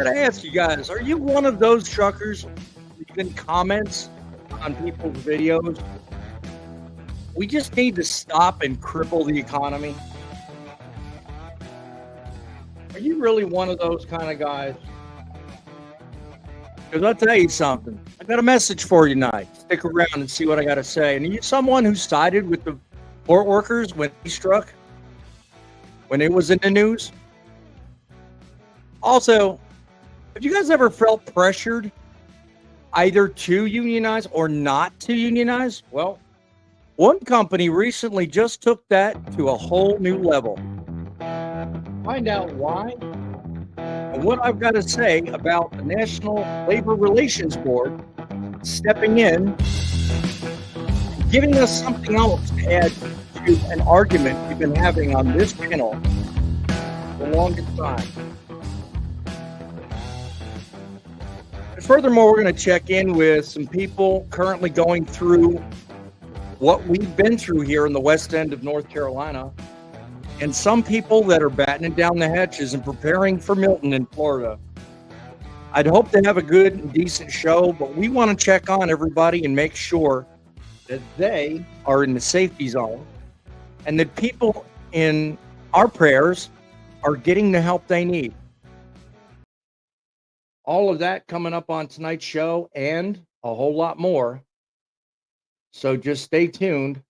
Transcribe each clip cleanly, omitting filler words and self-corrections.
gotta ask you guys, are you one of those truckers leaving comments on people's videos? We just need to stop and cripple the economy. Are you really one of those kind of guys? Because I'll tell you something. I got a message for you tonight. Stick around and see what I got to say. And are you someone who sided with the port workers when he struck? When it was in the news? Also, have you guys ever felt pressured either to unionize or not to unionize? Well, one company recently just took that to a whole new level. Find out why and what I've got to say about the National Labor Relations Board stepping in, giving us something else to add to an argument we've been having on this panel for the longest time. And furthermore, we're going to check in with some people currently going through what we've been through here in the west end of North Carolina, and some people that are battening down the hatches and preparing for Milton in Florida. I'd hope to have a good and decent show, but we want to check on everybody and make sure that they are in the safety zone and that people in our prayers are getting the help they need. All of that coming up on tonight's show and a whole lot more. So just stay tuned,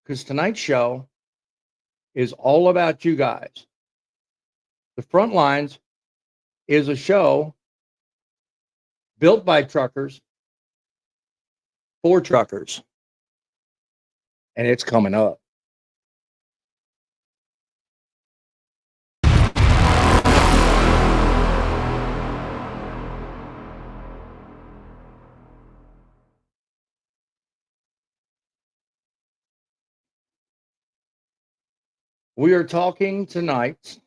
because tonight's show is all about you guys. The Frontlines is a show built by truckers for truckers, and it's coming up. We are talking tonight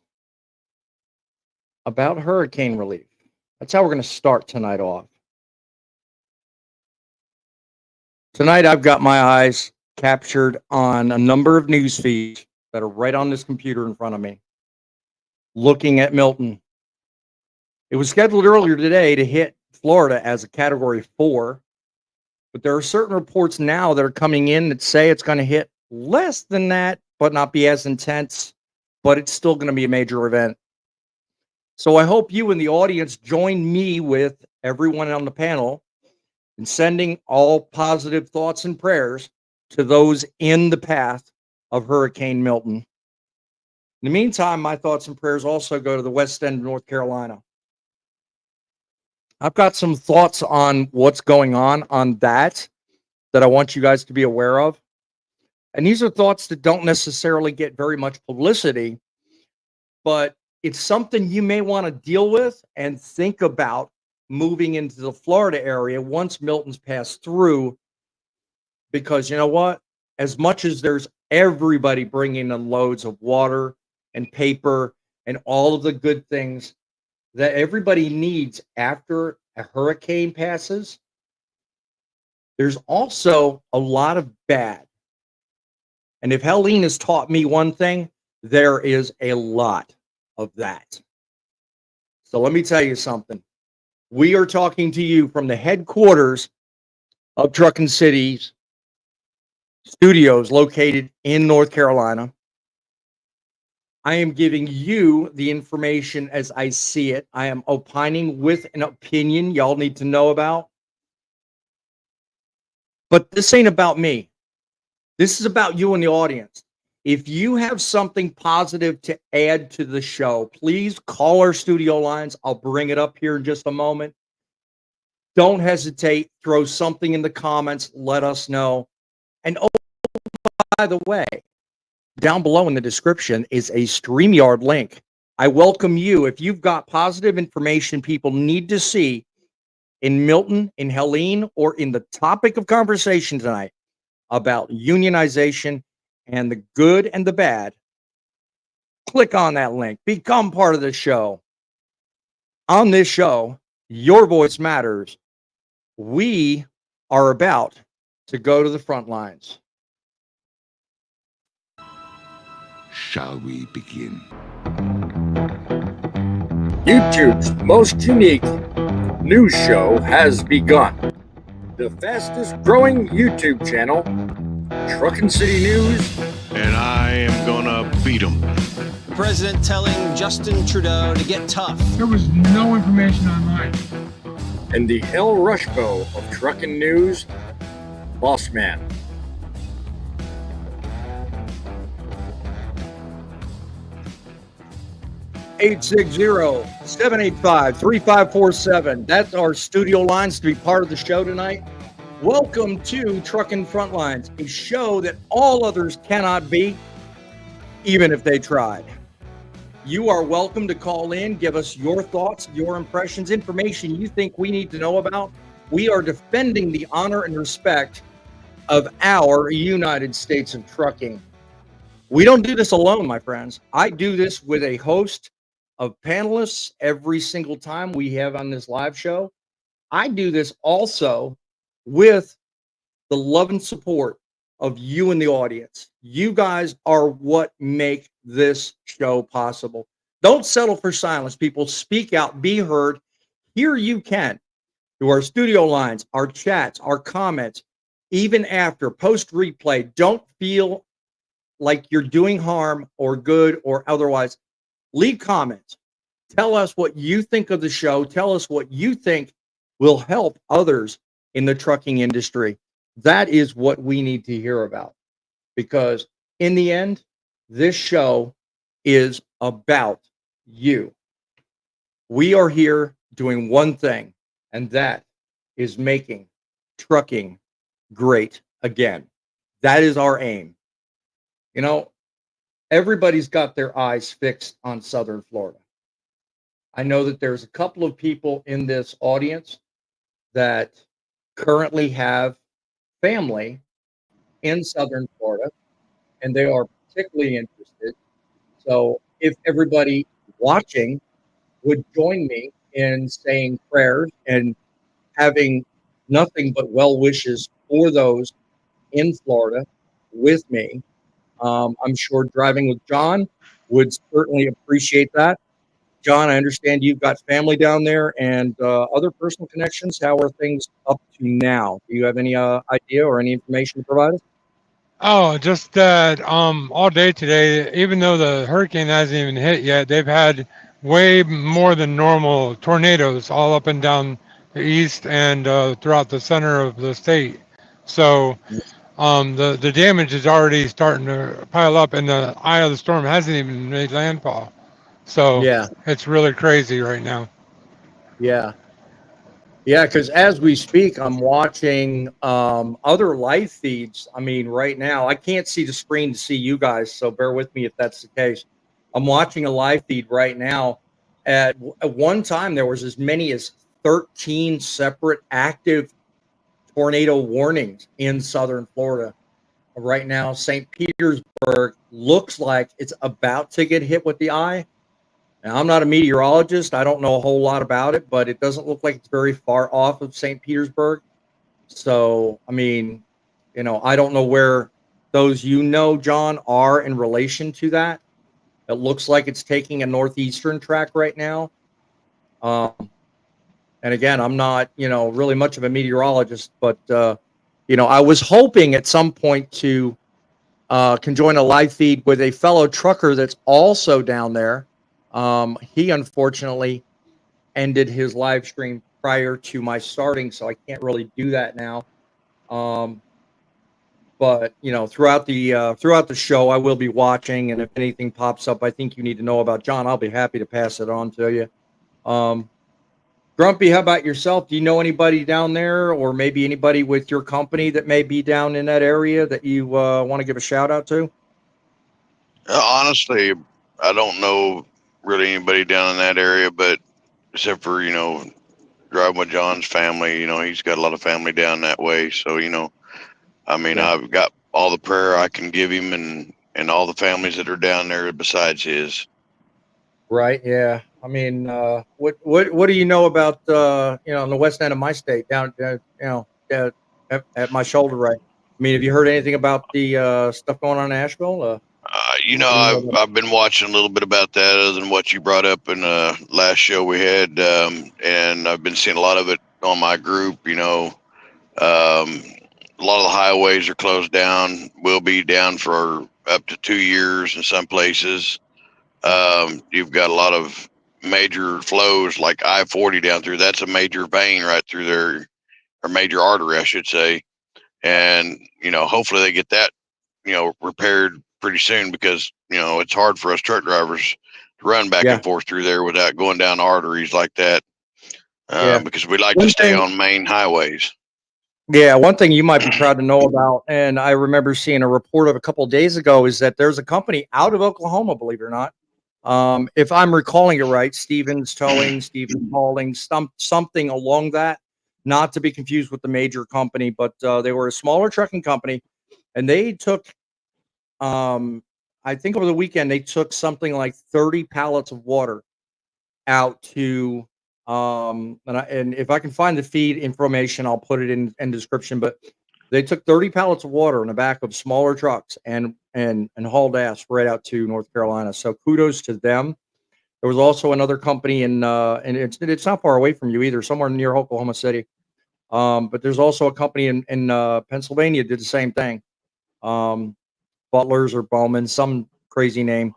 about hurricane relief. That's how we're going to start tonight off. Tonight, I've got my eyes captured on a number of news feeds that are right on this computer in front of me, looking at Milton. It was scheduled earlier today to hit Florida as a Category 4, but there are certain reports now that are coming in that say it's going to hit less than that, but not be as intense, but it's still going to be a major event. So I hope you in the audience join me with everyone on the panel in sending all positive thoughts and prayers to those in the path of Hurricane Milton. In the meantime, my thoughts and prayers also go to the west end of North Carolina. I've got some thoughts on what's going on that I want you guys to be aware of. And these are thoughts that don't necessarily get very much publicity, but it's something you may want to deal with and think about moving into the Florida area once Milton's passed through. Because you know what? As much as there's everybody bringing in loads of water and paper and all of the good things that everybody needs after a hurricane passes, there's also a lot of bad. And if Helene has taught me one thing, there is a lot of that. So let me tell you something. We are talking to you from the headquarters of Truckin City's studios located in North Carolina. I am giving you the information as I see it. I am opining with an opinion y'all need to know about. But this ain't about me. This is about you and the audience. If you have something positive to add to the show, please call our studio lines. I'll bring it up here in just a moment. Don't hesitate. Throw something in the comments. Let us know. And oh, by the way, down below in the description is a StreamYard link. I welcome you. If you've got positive information people need to see in Milton, in Helene, or in the topic of conversation tonight about unionization and the good and the bad, click on that link. Become part of the show. On this show, your voice matters. We are about to go to the front lines. Shall we begin? YouTube's most unique news show has begun. The fastest growing YouTube channel, Truckin City News. And I am gonna beat him. The president telling Justin Trudeau to get tough. There was no information online. And the El-Rushbo of Truckin News, Boss Man. Eight 785-3547. That's our studio lines to be part of the show tonight. Welcome to Truckin Frontlines, a show that all others cannot be, even if they tried. You are welcome to call in, give us your thoughts, your impressions, information you think we need to know about. We are defending the honor and respect of our United States of trucking. We don't do this alone, my friends. I do this with a host of panelists every single time we have on this live show. I do this also with the love and support of you in the audience. You guys are what make this show possible. Don't settle for silence, people. Speak out, be heard. Here you can, through our studio lines, our chats, our comments, even after post replay. Don't feel like you're doing harm or good or otherwise. Leave comments. Tell us what you think of the show. Tell us what you think will help others in the trucking industry. That is what we need to hear about. Because in the end, this show is about you. We are here doing one thing, and that is making trucking great again. That is our aim. You know, everybody's got their eyes fixed on Southern Florida. I know that there's a couple of people in this audience that currently have family in Southern Florida, and they are particularly interested. So if everybody watching would join me in saying prayers and having nothing but well wishes for those in Florida with me, I'm sure Driving with John would certainly appreciate that. John, I understand you've got family down there and other personal connections. How are things up to now? Do you have any idea or any information to provide us? Oh, just that all day today, even though the hurricane hasn't even hit yet, they've had way more than normal tornadoes all up and down the east and throughout the center of the state. So the damage is already starting to pile up, and the eye of the storm hasn't even made landfall. So Yeah. it's really crazy right now. Yeah. Yeah, because as we speak, I'm watching other live feeds. I mean, right now, I can't see the screen to see you guys, so bear with me if that's the case. I'm watching a live feed right now. At one time, there was as many as 13 separate active tornado warnings in Southern Florida. Right now, St. Petersburg looks like it's about to get hit with the eye. Now, I'm not a meteorologist. I don't know a whole lot about it, but it doesn't look like it's very far off of St. Petersburg. So, I mean, you know, I don't know where those John, are in relation to that. It looks like it's taking a northeastern track right now. And again, I'm not, really much of a meteorologist, but, I was hoping at some point to can join a live feed with a fellow trucker that's also down there. He unfortunately ended his live stream prior to my starting, so I can't really do that now. But throughout the show, I will be watching, and if anything pops up I think you need to know about John, I'll be happy to pass it on to you. Grumpy, how about yourself? Do you know anybody down there, or maybe anybody with your company that may be down in that area that you want to give a shout out to? Honestly, I don't know really anybody down in that area, but except for, Driving with John's family, he's got a lot of family down that way. So, Yeah. I've got all the prayer I can give him and all the families that are down there besides his. Right. Yeah. I mean, what do you know about on the west end of my state, down at my shoulder, right? I mean, have you heard anything about the stuff going on in Asheville? I've been watching a little bit about that, other than what you brought up in the last show we had, and I've been seeing a lot of it on my group. A lot of the highways are closed down. Will be down for up to 2 years in some places. You've got a lot of major flows like I-40 down through. That's a major vein right through there, or major artery, I should say. And hopefully they get that repaired pretty soon, because it's hard for us truck drivers to run back and forth through there without going down arteries like that, because we like to stay on main highways. Yeah, one thing you might be proud to know about, and I remember seeing a report of a couple of days ago, is that there's a company out of Oklahoma, believe it or not. If I'm recalling it right, Stevens Towing, Stevens Hauling, something along that, not to be confused with the major company, but they were a smaller trucking company, and they took, I think over the weekend, they took something like 30 pallets of water out to, and if I can find the feed information, I'll put it in description, but they took 30 pallets of water in the back of smaller trucks and hauled ass right out to North Carolina. So kudos to them. There was also another company and it's not far away from you either, somewhere near Oklahoma City. But there's also a company in Pennsylvania did the same thing. Butlers or Bowman, some crazy name.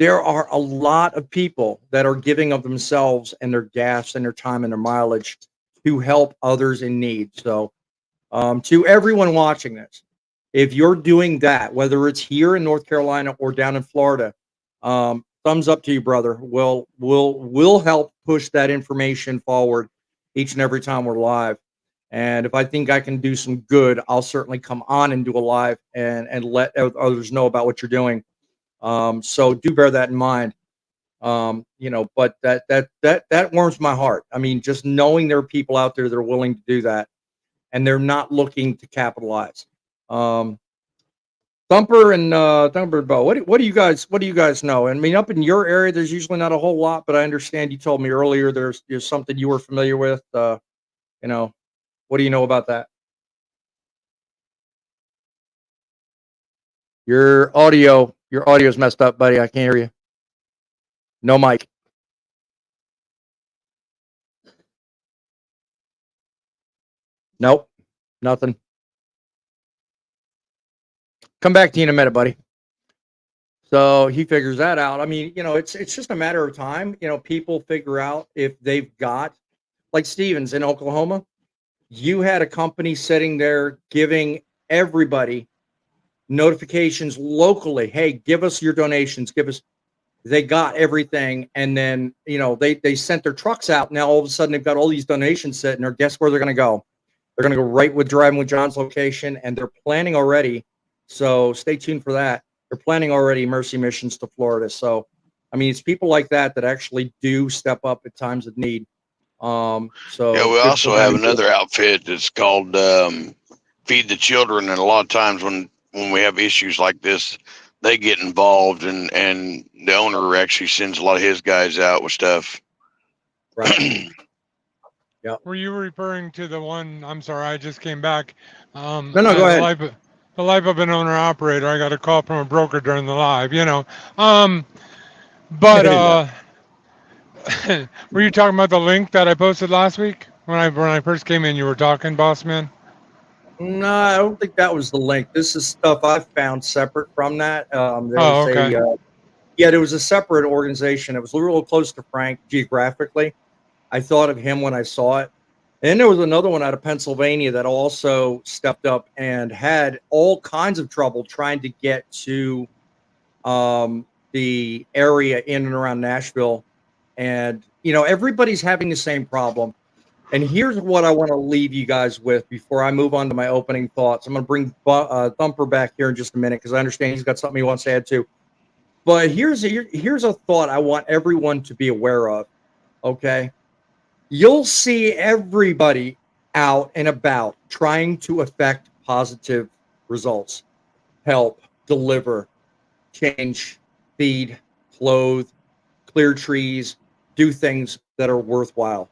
There are a lot of people that are giving of themselves and their gas and their time and their mileage to help others in need. So to everyone watching this, if you're doing that, whether it's here in North Carolina or down in Florida, thumbs up to you, brother. We'll help push that information forward each and every time we're live. And if I think I can do some good, I'll certainly come on and do a live and let others know about what you're doing. So do bear that in mind. But that warms my heart. I mean, just knowing there are people out there that are willing to do that, and they're not looking to capitalize. Thumper and Thumper Bo, what do you guys know? I mean, up in your area, there's usually not a whole lot, but I understand you told me earlier there's something you were familiar with. What do you know about that? Your audio's messed up, buddy. I can't hear you. No mic. Nope. Nothing. Come back to you in a minute, buddy. So he figures that out. I mean, it's just a matter of time. People figure out if they've got, like Stevens in Oklahoma, you had a company sitting there giving everybody notifications locally. Hey, give us your donations. They got everything. And then, they sent their trucks out. Now, all of a sudden, they've got all these donations sitting there. Guess where they're going to go? They're going to go right with Driving with John's location. And they're planning already. So stay tuned for that. They're planning already Mercy missions to Florida. So, I mean, it's people like that actually do step up at times of need. So yeah, we also have another outfit that's called Feed the Children. And a lot of times when we have issues like this, they get involved, and the owner actually sends a lot of his guys out with stuff. Right. Yeah. Were you referring to the one? I'm sorry, I just came back. No, go ahead. The life of an owner operator. I got a call from a broker during the live. Were you talking about the link that I posted last week when I first came in? You were talking, boss man. No, I don't think that was the link. This is stuff I found separate from that. There was a separate organization. It was a little close to Frank geographically. I thought of him when I saw it. And there was another one out of Pennsylvania that also stepped up and had all kinds of trouble trying to get to the area in and around Nashville. And, everybody's having the same problem. And here's what I want to leave you guys with before I move on to my opening thoughts. I'm going to bring Thumper back here in just a minute because I understand he's got something he wants to add to. But here's a thought I want everyone to be aware of, okay? You'll see everybody out and about trying to affect positive results, help, deliver, change, feed, clothe, clear trees, do things that are worthwhile.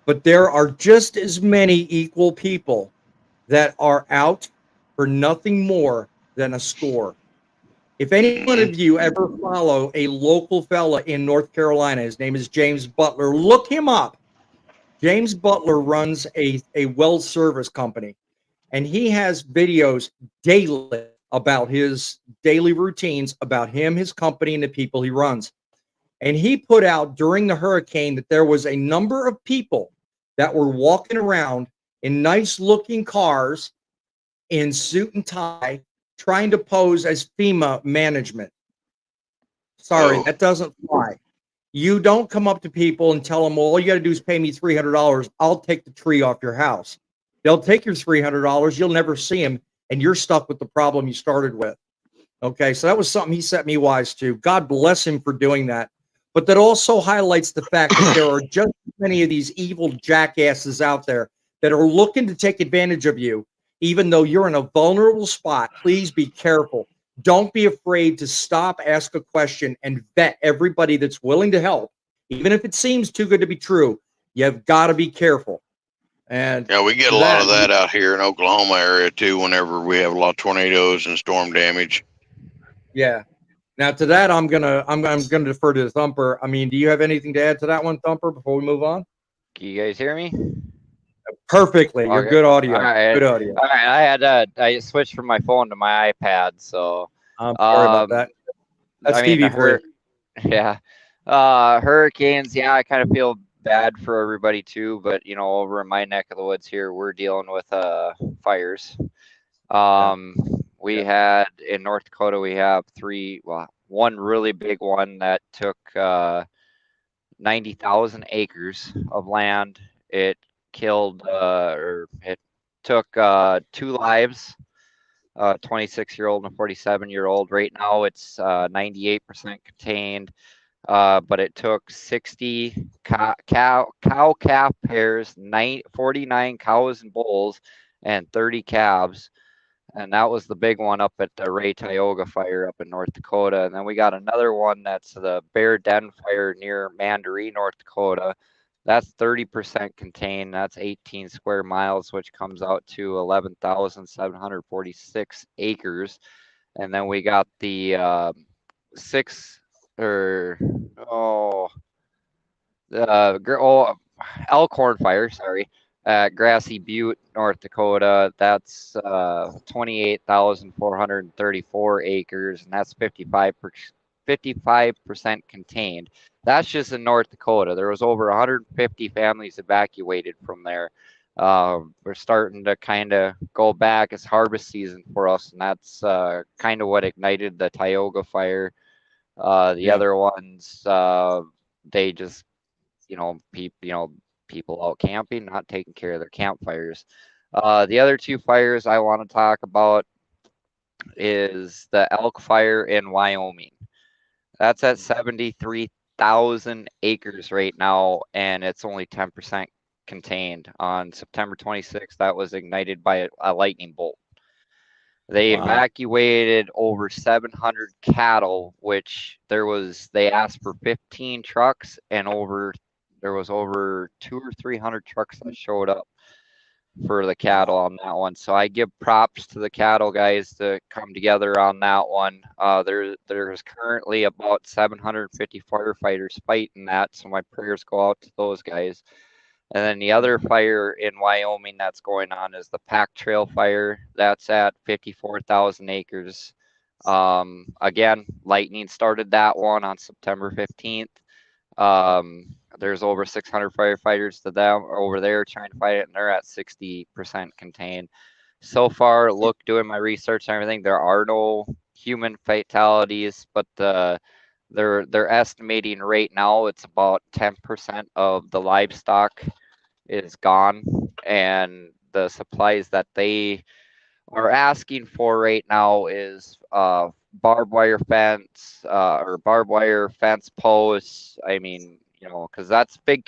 But there are just as many equal people that are out for nothing more than a score. If any one of you ever follow a local fella in North Carolina, his name is James Butler, look him up. James Butler runs a well service company, and he has videos daily about his daily routines, about him, his company, and the people he runs. And he put out during the hurricane that there was a number of people that were walking around in nice looking cars in suit and tie trying to pose as FEMA management. Sorry, Oh. that doesn't fly. You don't come up to people and tell them, well, all you got to do is pay me $300. I'll take the tree off your house. They'll take your $300. You'll never see them, and you're stuck with the problem you started with. Okay, so that was something he set me wise to. God bless him for doing that. But that also highlights the fact that there are just many of these evil jackasses out there that are looking to take advantage of you, even though you're in a vulnerable spot. Please be careful. Don't be afraid to stop, ask a question, and vet everybody that's willing to help. Even if it seems too good to be true, you've got to be careful. And Yeah, we get a lot of that out here in Oklahoma area too. Whenever we have a lot of tornadoes and storm damage. Yeah. Now to that, I'm gonna defer to the Thumper. I mean, do you have anything to add to that one, Thumper, before we move on? Can you guys hear me? Perfectly. You're Okay. good audio. All right. Good audio. All right, I switched from my phone to my iPad, so I'm sorry about that. That's I mean, TV for you. yeah. Hurricanes, yeah, I kind of feel bad for everybody too, but you know, over in my neck of the woods here, we're dealing with fires. We had in North Dakota, we have one really big one that took 90,000 acres of land. It killed or it took 2 lives, a 26-year-old and a 47-year-old. Right now it's 98% contained, but it took 60 cow calf pairs, 49 cows and bulls, and 30 calves. And that was the big one up at the Ray Tioga fire up in North Dakota. And then we got another one that's the Bear Den fire near Mandaree, North Dakota. That's 30% contained. That's 18 square miles, which comes out to 11,746 acres. And then we got the Elkhorn fire, sorry, at Grassy Butte, North Dakota. That's 28,434 acres, and that's 55% contained. That's just in North Dakota. There was over 150 families evacuated from there. We're starting to kind of go back. It's harvest season for us, and that's kind of what ignited the Tioga fire. The other ones, they just, people out camping, not taking care of their campfires. The other 2 fires I want to talk about is the elk fire in Wyoming. That's at 73,000 acres right now, and it's only 10% contained. On September 26th, that was ignited by a lightning bolt. They evacuated over 700 cattle, which they asked for 15 trucks, and there was over 200 or 300 trucks that showed up for the cattle on that one. So I give props to the cattle guys to come together on that one. There's currently about 750 firefighters fighting that, so my prayers go out to those guys. And then the other fire in Wyoming that's going on is the Pack Trail fire. That's at 54,000 acres. Again, lightning started that one on September 15th. There's over 600 firefighters to them over there trying to fight it, and they're at 60% contained. So far, doing my research and everything, there are no human fatalities, but they're estimating right now it's about 10% of the livestock is gone, and the supplies that they are asking for right now is barbed wire fence or barbed wire fence posts. I mean, because that's big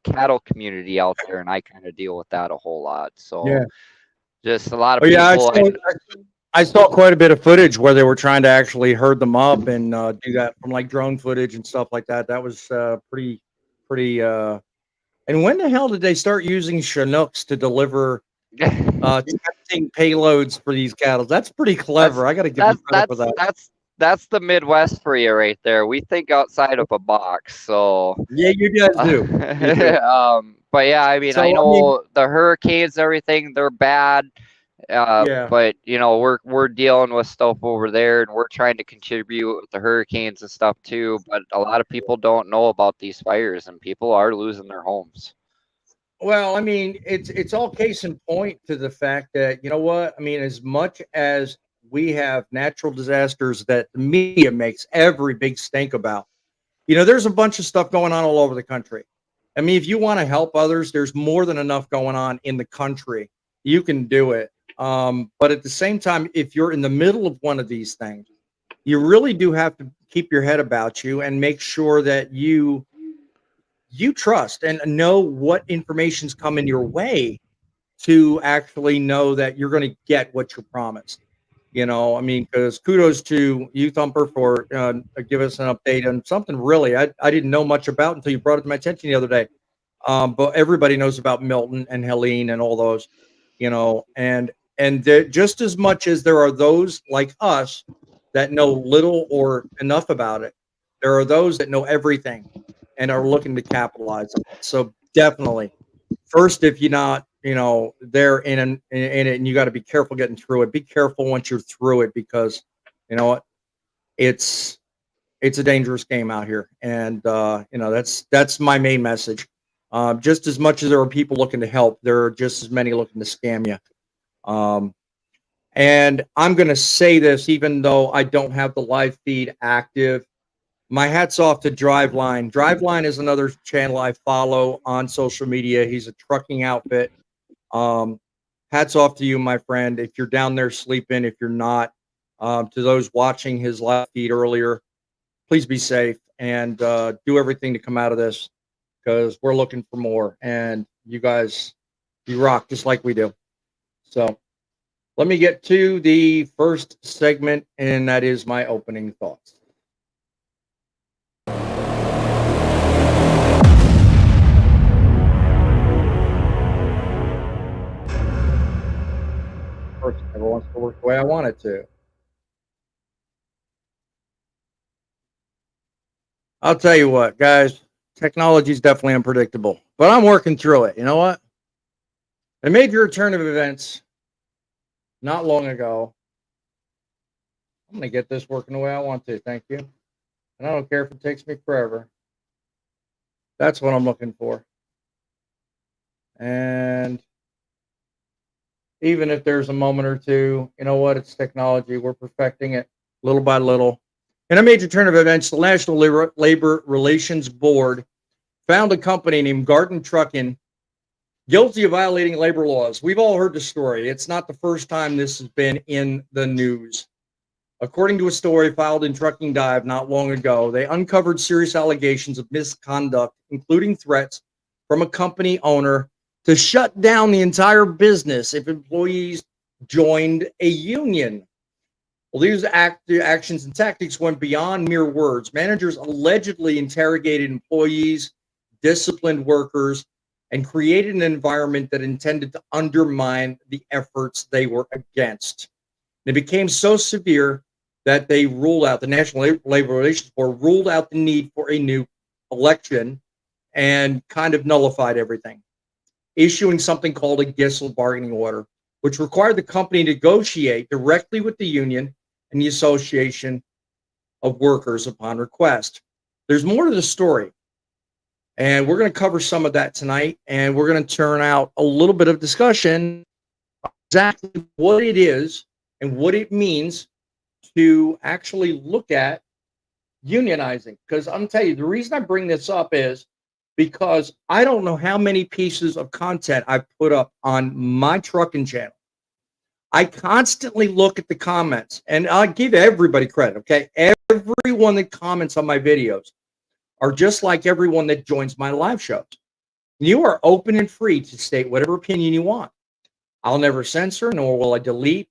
cattle community out there, and I kind of deal with that a whole lot. So just a lot of people. I saw quite a bit of footage where they were trying to actually herd them up and do that from like drone footage and stuff like that. That was pretty. And when the hell did they start using Chinooks to deliver Testing payloads for these cattle. That's pretty clever. I got to give you credit for that. That's the Midwest for you right there. We think outside of a box. So Yeah, you guys do. You do. but yeah, I mean, So, I I know mean- the hurricanes, everything, they're bad. Yeah. But you know, we're dealing with stuff over there, and we're trying to contribute with the hurricanes and stuff too. But a lot of people don't know about these fires, and people are losing their homes. Well, I mean, it's all case in point to the fact that, you know what? I mean, as much as we have natural disasters that the media makes every big stink about, there's a bunch of stuff going on all over the country. I mean, if you want to help others, there's more than enough going on in the country. You can do it. But at the same time, if you're in the middle of one of these things, you really do have to keep your head about you and make sure that you trust and know what information's coming your way to actually know that you're going to get what you're promised. I mean, because kudos to you, Thumper, for give us an update on something really I didn't know much about until you brought it to my attention the other day. But everybody knows about Milton and Helene and all those, and just as much as there are those like us that know little or enough about it, there are those that know everything and are looking to capitalize on it. So definitely, first, if you're not, there in it, and you got to be careful getting through it. Be careful once you're through it, because you know what, it's a dangerous game out here, and that's my main message. Just as much as there are people looking to help, there are just as many looking to scam you. And I'm going to say this, even though I don't have the live feed active. My hat's off to Driveline. Driveline is another channel I follow on social media. He's a trucking outfit. Hats off to you, my friend. If you're down there sleeping, if you're not, to those watching his live feed earlier, please be safe and do everything to come out of this, because we're looking for more. And you guys, you rock just like we do. So let me get to the first segment, and that is my opening thoughts. First, never wants to work the way I want it to. I'll tell you what, guys, technology is definitely unpredictable, but I'm working through it. You know what? A major turn of events not long ago. I'm going to get this working the way I want to. Thank you. And I don't care if it takes me forever. That's what I'm looking for. And even if there's a moment or two, you know what? It's technology. We're perfecting it little by little. In a major turn of events, the National Labor Relations Board found a company named Garden Truckin guilty of violating labor laws. We've all heard the story. It's not the first time this has been in the news. According to a story filed in Trucking Dive not long ago, they uncovered serious allegations of misconduct, including threats from a company owner to shut down the entire business if employees joined a union. Well, these actions and tactics went beyond mere words. Managers allegedly interrogated employees, disciplined workers, and created an environment that intended to undermine the efforts they were against. It became so severe that they ruled out, the National Labor Relations Board ruled out the need for a new election and kind of nullified everything, issuing something called a GISL bargaining order, which required the company to negotiate directly with the union and the Association of Workers upon request. There's more to the story, and we're going to cover some of that tonight, and we're going to turn out a little bit of discussion exactly what it is and what it means to actually look at unionizing. Because I'm telling you, the reason I bring this up is because I don't know how many pieces of content I've put up on my trucking channel. I constantly look at the comments, and I give everybody credit, okay? Everyone that comments on my videos are just like everyone that joins my live shows. You are open and free to state whatever opinion you want. I'll never censor, nor will I delete.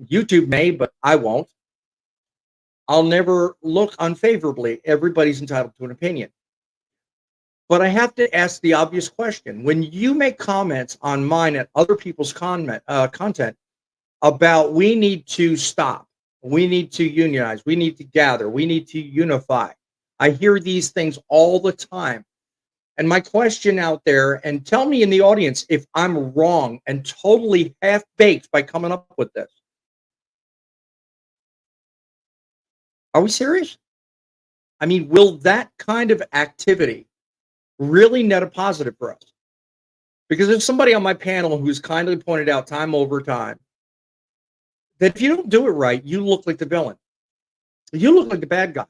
YouTube may, but I won't. I'll never look unfavorably. Everybody's entitled to an opinion. But I have to ask the obvious question. When you make comments on mine and other people's content about we need to stop, we need to unionize, we need to gather, we need to unify. I hear these things all the time. And my question out there, and tell me in the audience if I'm wrong and totally half-baked by coming up with this. Are we serious? I mean, will that kind of activity really net a positive for us? Because there's somebody on my panel who's kindly pointed out time over time that if you don't do it right, you look like the villain. You look like the bad guy.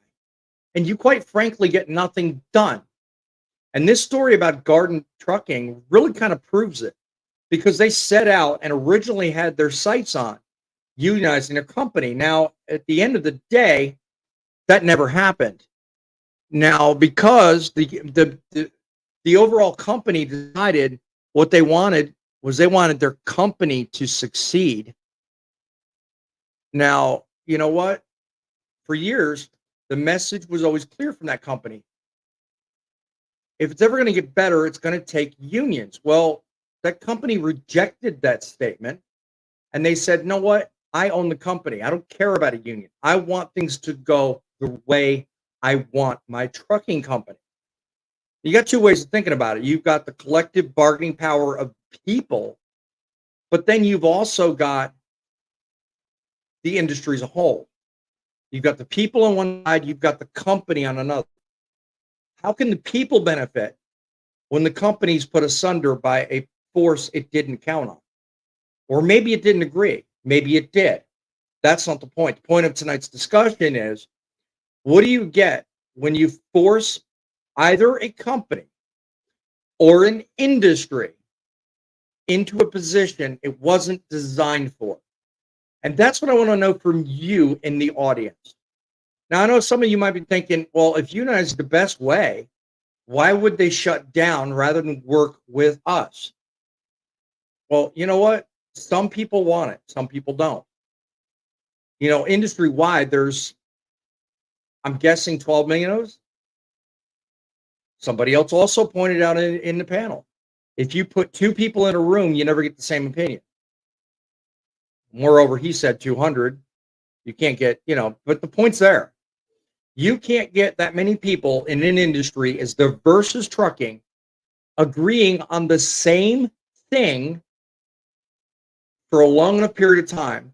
And you quite frankly get nothing done. And this story about Garden Trucking really kind of proves it, because they set out and originally had their sights on unionizing their company. Now, at the end of the day, that never happened. Now, because the overall company decided what they wanted was they wanted their company to succeed. Now, you know what? For years, the message was always clear from that company. If it's ever going to get better, it's going to take unions. Well, that company rejected that statement, and they said, "You know what? I own the company. I don't care about a union. I want things to go the way I want my trucking company." You got two ways of thinking about it. You've got the collective bargaining power of people, but then you've also got the industry as a whole. You've got the people on one side, you've got the company on another. How can the people benefit when the company's put asunder by a force it didn't count on? Or maybe it didn't agree. Maybe it did. That's not the point. The point of tonight's discussion is, what do you get when you force either a company or an industry into a position it wasn't designed for? And that's what I want to know from you in the audience. Now, I know some of you might be thinking, well, if unionize is the best way, why would they shut down rather than work with us? Well, you know what? Some people want it. Some people don't. You know, industry-wide, there's, I'm guessing, 12 million of those. Somebody else also pointed out in the panel, if you put two people in a room, you never get the same opinion. Moreover, he said 200. You can't get, but the point's there. You can't get that many people in an industry as diverse as trucking agreeing on the same thing for a long enough period of time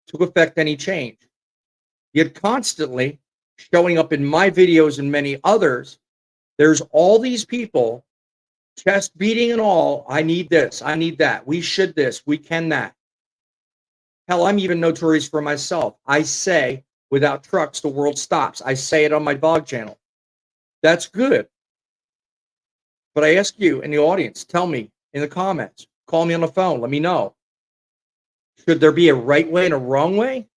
to affect any change. Yet constantly showing up in my videos and many others, there's all these people, chest beating and all, I need this, I need that, we should this, we can that. Hell, I'm even notorious for myself. I say, without trucks, the world stops. I say it on my vlog channel. That's good. But I ask you in the audience, tell me in the comments, call me on the phone, let me know. Should there be a right way and a wrong way?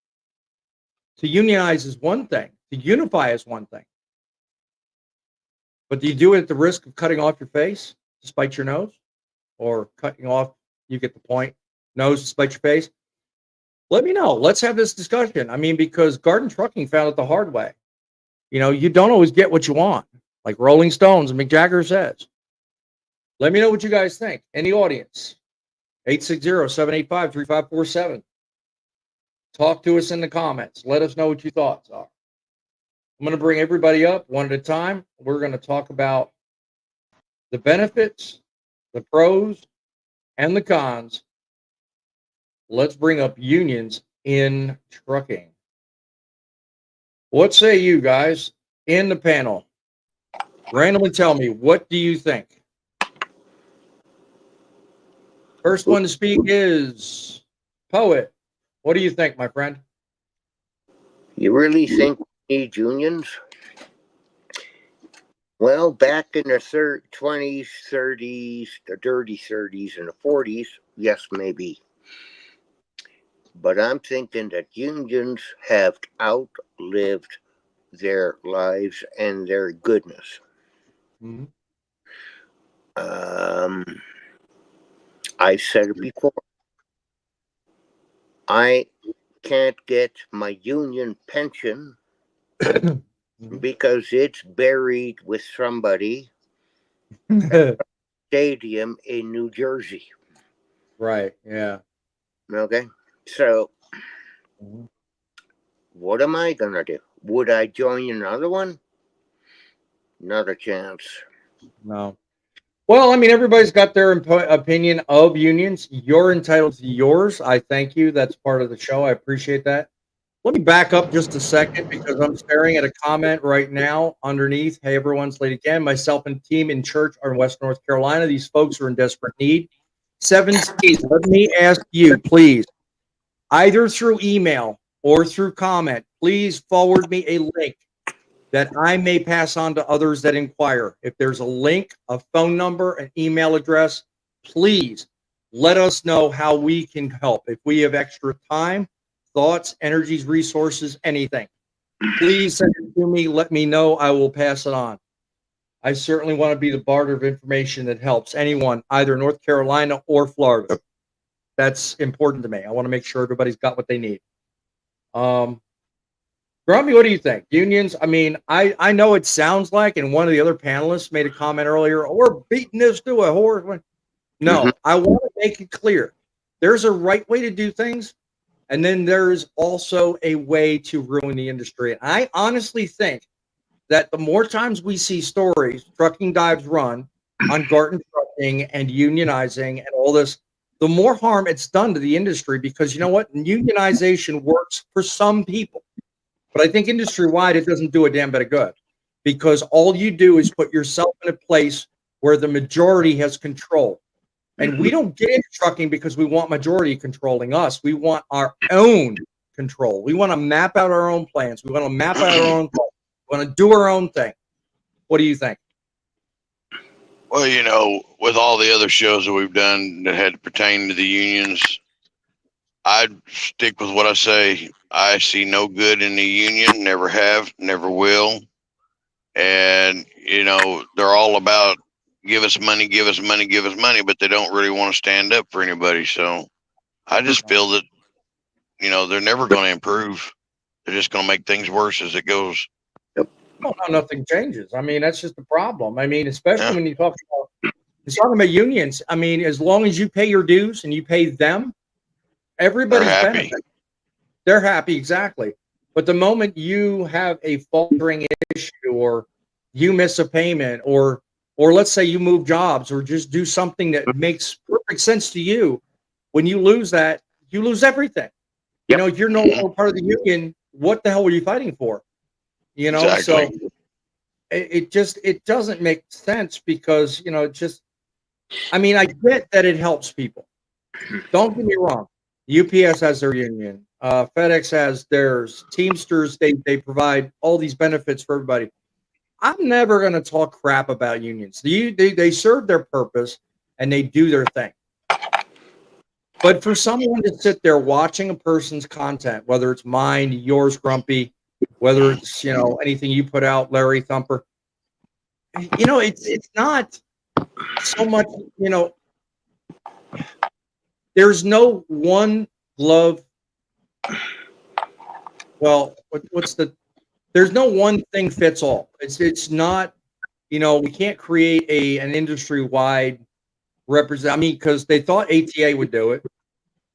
To unionize is one thing. To unify is one thing. But do you do it at the risk of cutting off your face to spite your nose? Or cutting off, you get the point, nose to spite your face? Let me know. Let's have this discussion. I mean, because Garden Trucking found it the hard way. You don't always get what you want, like Rolling Stones and Mick Jagger says. Let me know what you guys think. In the audience, 860-785-3547. Talk to us in the comments. Let us know what your thoughts are. I'm going to bring everybody up one at a time. We're going to talk about the benefits, the pros, and the cons. Let's bring up unions in trucking. What say you guys in the panel? Randomly tell me, what do you think? First one to speak is Poet. What do you think, my friend? You really think we need unions? Well, back in the 20s, 30s, the dirty 30s, and the 40s, yes, maybe. But I'm thinking that unions have outlived their lives and their goodness. Mm-hmm. I said it before. I can't get my union pension because it's buried with somebody Stadium in New Jersey. Right. Yeah. Okay. So what am I gonna do? Would I join another one? Not a chance. No. Well, I mean, everybody's got their opinion of unions. You're entitled to yours. I thank you. That's part of the show. I appreciate that. Let me back up just a second because I'm staring at a comment right now underneath. Hey, everyone's late again. Myself and team in church are in West North Carolina. These folks are in desperate need. 7 C's. Let me ask you, please, either through email or through comment, please forward me a link that I may pass on to others that inquire. If there's a link, a phone number, an email address, please let us know how we can help. If we have extra time, thoughts, energies, resources, anything, please send it to me. Let me know. I will pass it on. I certainly want to be the barter of information that helps anyone, either North Carolina or Florida. That's important to me. I want to make sure everybody's got what they need. Grumpy, what do you think? Unions, I mean, I know it sounds like, and one of the other panelists made a comment earlier, oh, we're beating this to a horse. No, I want to make it clear. There's a right way to do things, and then there's also a way to ruin the industry. And I honestly think that the more times we see stories, trucking dives run on Garten trucking and unionizing and all this, the more harm it's done to the industry, because you know what? Unionization works for some people. But I think industry-wide, it doesn't do a damn bit of good, because all you do is put yourself in a place where the majority has control. And we don't get into trucking because we want majority controlling us. We want our own control. We want to map out our own plans. We want to map out our own plans. We want to do our own thing. What do you think? Well, you know, with all the other shows that we've done that had to pertain to the unions, I'd stick with what I say. I see no good in the union, never have, never will. And, you know, they're all about give us money, give us money, give us money, but they don't really want to stand up for anybody. So I just feel that, you know, they're never going to improve. They're just going to make things worse as it goes. Well, no, nothing changes. I mean, that's just the problem. I mean, especially when you're talking about unions. I mean, as long as you pay your dues and you pay them, everybody's happy. They're happy, exactly. But the moment you have a faltering issue, or you miss a payment, or let's say you move jobs, or just do something that makes perfect sense to you, when you lose that, you lose everything. You know, if you're no longer part of the union, what the hell were you fighting for? You know, so it doesn't make sense, because, you know, I mean, I get that it helps people. Don't get me wrong. UPS has their union. FedEx has theirs. Teamsters, they provide all these benefits for everybody. I'm never going to talk crap about unions. They serve their purpose and they do their thing. But for someone to sit there watching a person's content, whether it's mine, yours, Grumpy, whether it's, you know, anything you put out, Larry Thumper, you know, it's not so much, you know, there's no one glove. Well, there's no one thing fits all. It's not, you know, we can't create an industry wide represent. I mean, because they thought ATA would do it.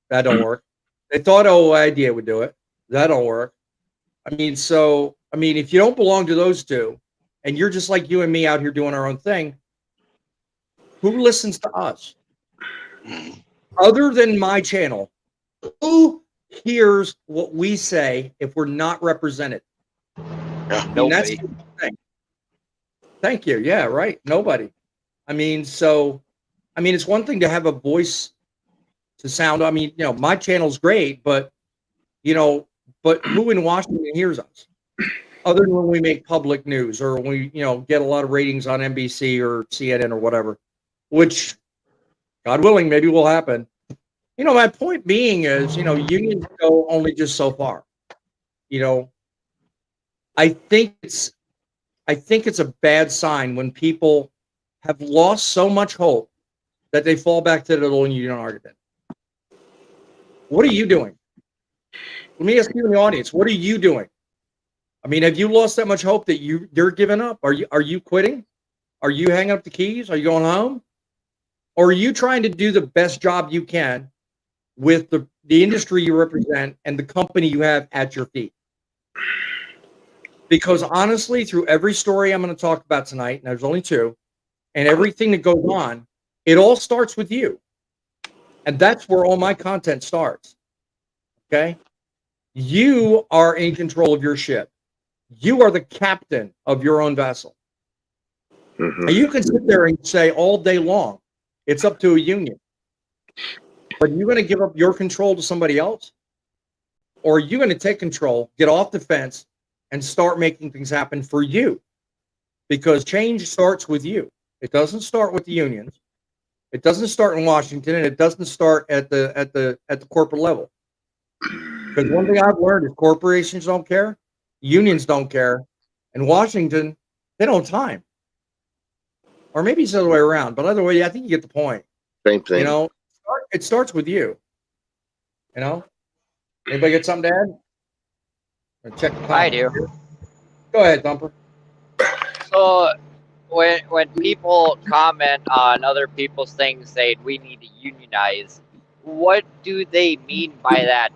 That don't work. They thought OIDA would do it. That don't work. I mean, if you don't belong to those two, and you're just like you and me out here doing our own thing, who listens to us? Other than my channel, who hears what we say if we're not represented? I mean, that's the thing. Thank you. Yeah, right. Nobody. I mean, it's one thing to have a voice to sound. I mean, you know, my channel's great, but, you know, who in Washington hears us? Other than when we make public news, or when we, you know, get a lot of ratings on NBC or CNN or whatever, which, God willing, maybe will happen. You know, my point being is, you know, unions go only just so far. You know, I think it's a bad sign when people have lost so much hope that they fall back to the little union argument. What are you doing? Let me ask you in the audience, what are you doing? I mean, have you lost that much hope that you're giving up? Are you quitting? Are you hanging up the keys? Are you going home? Or are you trying to do the best job you can with the industry you represent and the company you have at your feet? Because honestly, through every story I'm going to talk about tonight, and there's only two, and everything that goes on, it all starts with you. And that's where all my content starts. Okay? You are in control of your ship. You are the captain of your own vessel. Mhm. And you can sit there and say all day long, it's up to a union. But are you going to give up your control to somebody else? Or are you going to take control, get off the fence, and start making things happen for you? Because change starts with you. It doesn't start with the unions. It doesn't start in Washington, and it doesn't start at the corporate level. Because one thing I've learned is corporations don't care, unions don't care, and Washington, they don't have time. Or maybe it's the other way around. But either way, I think you get the point. Same thing. You know, it starts with you. You know, anybody get something to add? Or check the I comments. do. Go ahead, Thumper. So when people comment on other people's things saying we need to unionize, what do they mean by that?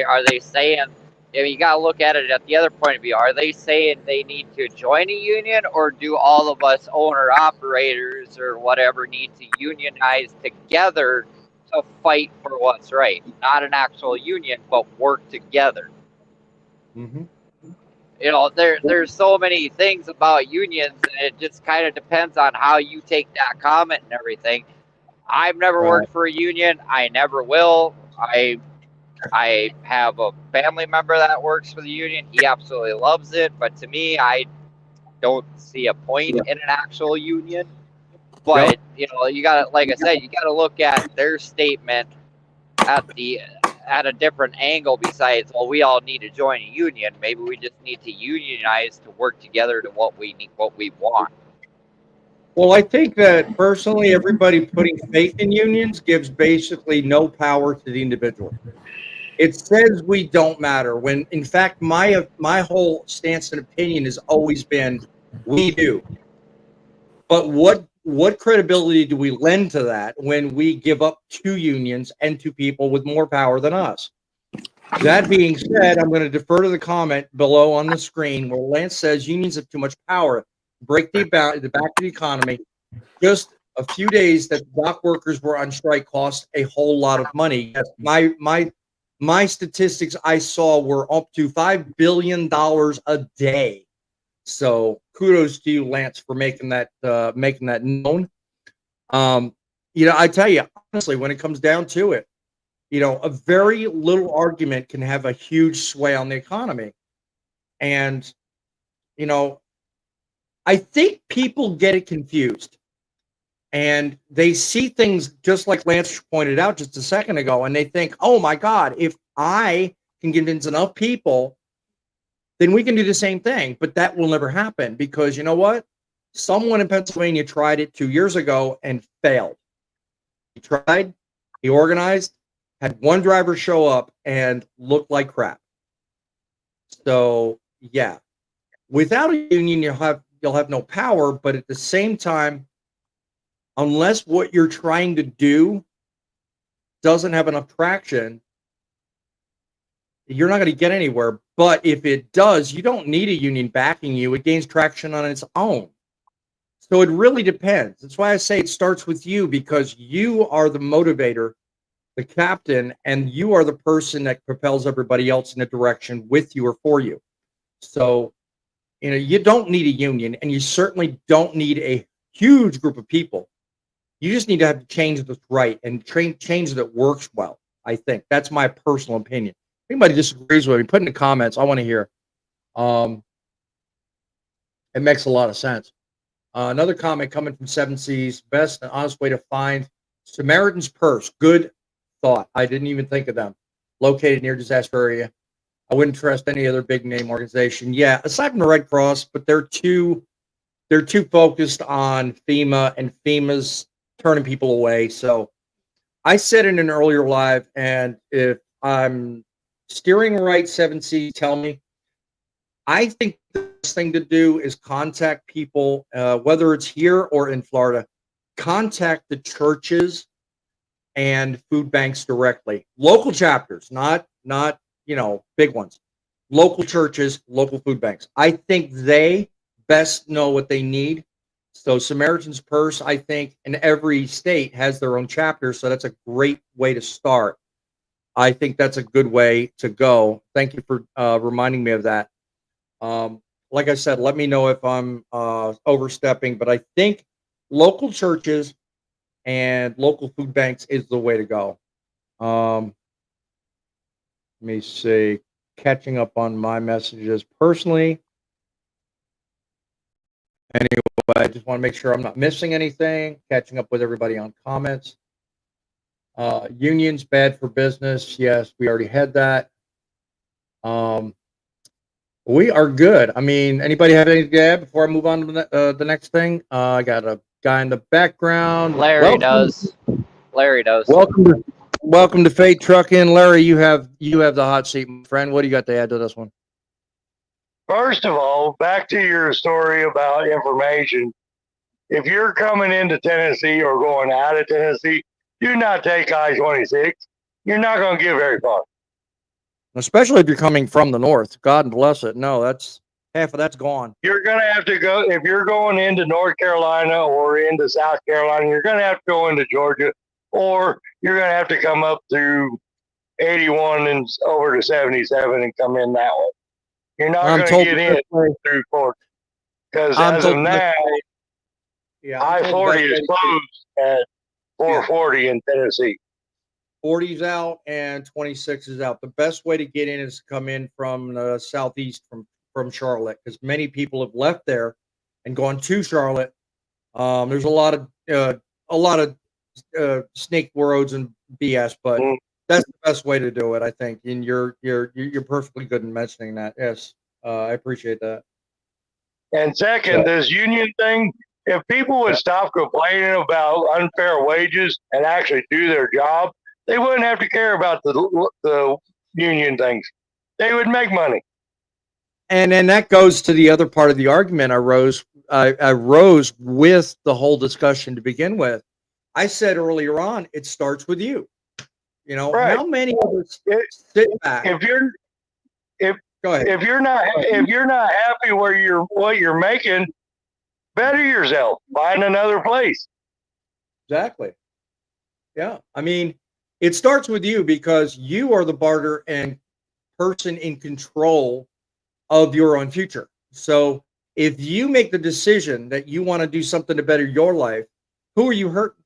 Are they saying, I mean, you got to look at it at the other point of view. Are they saying they need to join a union, or do all of us owner operators or whatever need to unionize together to fight for what's right? Not an actual union, but work together. Mm-hmm. You know, there's so many things about unions, and it just kind of depends on how you take that comment and everything. I've never worked for a union. I never will. I have a family member that works for the union. He absolutely loves it, but to me, I don't see a point in an actual union. But you know, you got to, like I said, you got to look at their statement at a different angle besides, well, we all need to join a union. Maybe we just need to unionize to work together to what we need, what we want. Well, I think that personally, everybody putting faith in unions gives basically no power to the individual. It says we don't matter, when in fact my whole stance and opinion has always been we do. But what credibility do we lend to that when we give up to unions and to people with more power than us? That being said, I'm going to defer to the comment below on the screen where Lance says unions have too much power, break the back of the economy. Just a few days that dock workers were on strike cost a whole lot of money. Yes, my statistics I saw were up to $5 billion a day. So kudos to you, Lance, for making that known. You know, I tell you honestly, when it comes down to it, you know, a very little argument can have a huge sway on the economy. And, you know, I think people get it confused. And they see things just like Lance pointed out just a second ago, and they think, oh my God, if I can convince enough people, then we can do the same thing. But that will never happen because you know what? Someone in Pennsylvania tried it 2 years ago and failed. He tried, he organized, had one driver show up and looked like crap. So yeah, without a union, you'll have no power, but at the same time, unless what you're trying to do doesn't have enough traction, you're not going to get anywhere. But if it does, you don't need a union backing you. It gains traction on its own. So it really depends. That's why I say it starts with you, because you are the motivator, the captain, and you are the person that propels everybody else in a direction with you or for you. So, you know, you don't need a union, and you certainly don't need a huge group of people. You just need to have change that's right and change that works well. I think that's my personal opinion. If anybody disagrees with me, put in the comments. I want to hear. It makes a lot of sense. Another comment coming from Seven Seas: best and honest way to find Samaritan's Purse. Good thought. I didn't even think of them. Located near disaster area. I wouldn't trust any other big name organization. Yeah, aside from the Red Cross, but they're too focused on FEMA, and FEMA's turning people away. So I said in an earlier live, and if I'm steering right, 7C, tell me. I think the best thing to do is contact people, whether it's here or in Florida. Contact the churches and food banks directly. Local chapters, not big ones. Local churches, local food banks. I think they best know what they need. So Samaritan's Purse, I think, in every state has their own chapter. So that's a great way to start. I think that's a good way to go. Thank you for reminding me of that. Like I said, let me know if I'm overstepping, but I think local churches and local food banks is the way to go. Let me see. Catching up on my messages personally. Anyway, I just want to make sure I'm not missing anything. Catching up with everybody on comments. Unions bad for business. Yes, we already had that. We are good. I mean, anybody have anything to add before I move on to the next thing? I got a guy in the background. Larry does. Welcome to Fate Truckin. Larry, you have the hot seat, my friend. What do you got to add to this one? First of all, back to your story about information. If you're coming into Tennessee or going out of Tennessee, do not take I-26. You're not going to get very far. Especially if you're coming from the north. God bless it. No, that's half of that's gone. You're going to have to go, if you're going into North Carolina or into South Carolina, you're going to have to go into Georgia, or you're going to have to come up through 81 and over to 77 and come in that way. You're not going to get in through 40. Because as of now, I-40 is closed at 440 in Tennessee. 40's out and 26 is out. The best way to get in is to come in from the southeast from Charlotte, because many people have left there and gone to Charlotte. There's a lot of snake roads and BS, but that's the best way to do it, I think. And you're perfectly good in mentioning that. Yes, I appreciate that. And second, this union thing. If people would stop complaining about unfair wages and actually do their job, they wouldn't have to care about the union things. They would make money. And then that goes to the other part of the argument I rose with the whole discussion to begin with. I said earlier on, it starts with you. You know, right. How many of us sit back? Go ahead. If you're not happy what you're making, better yourself. Find another place. Exactly. Yeah. I mean, it starts with you because you are the barter and person in control of your own future. So if you make the decision that you want to do something to better your life, who are you hurting?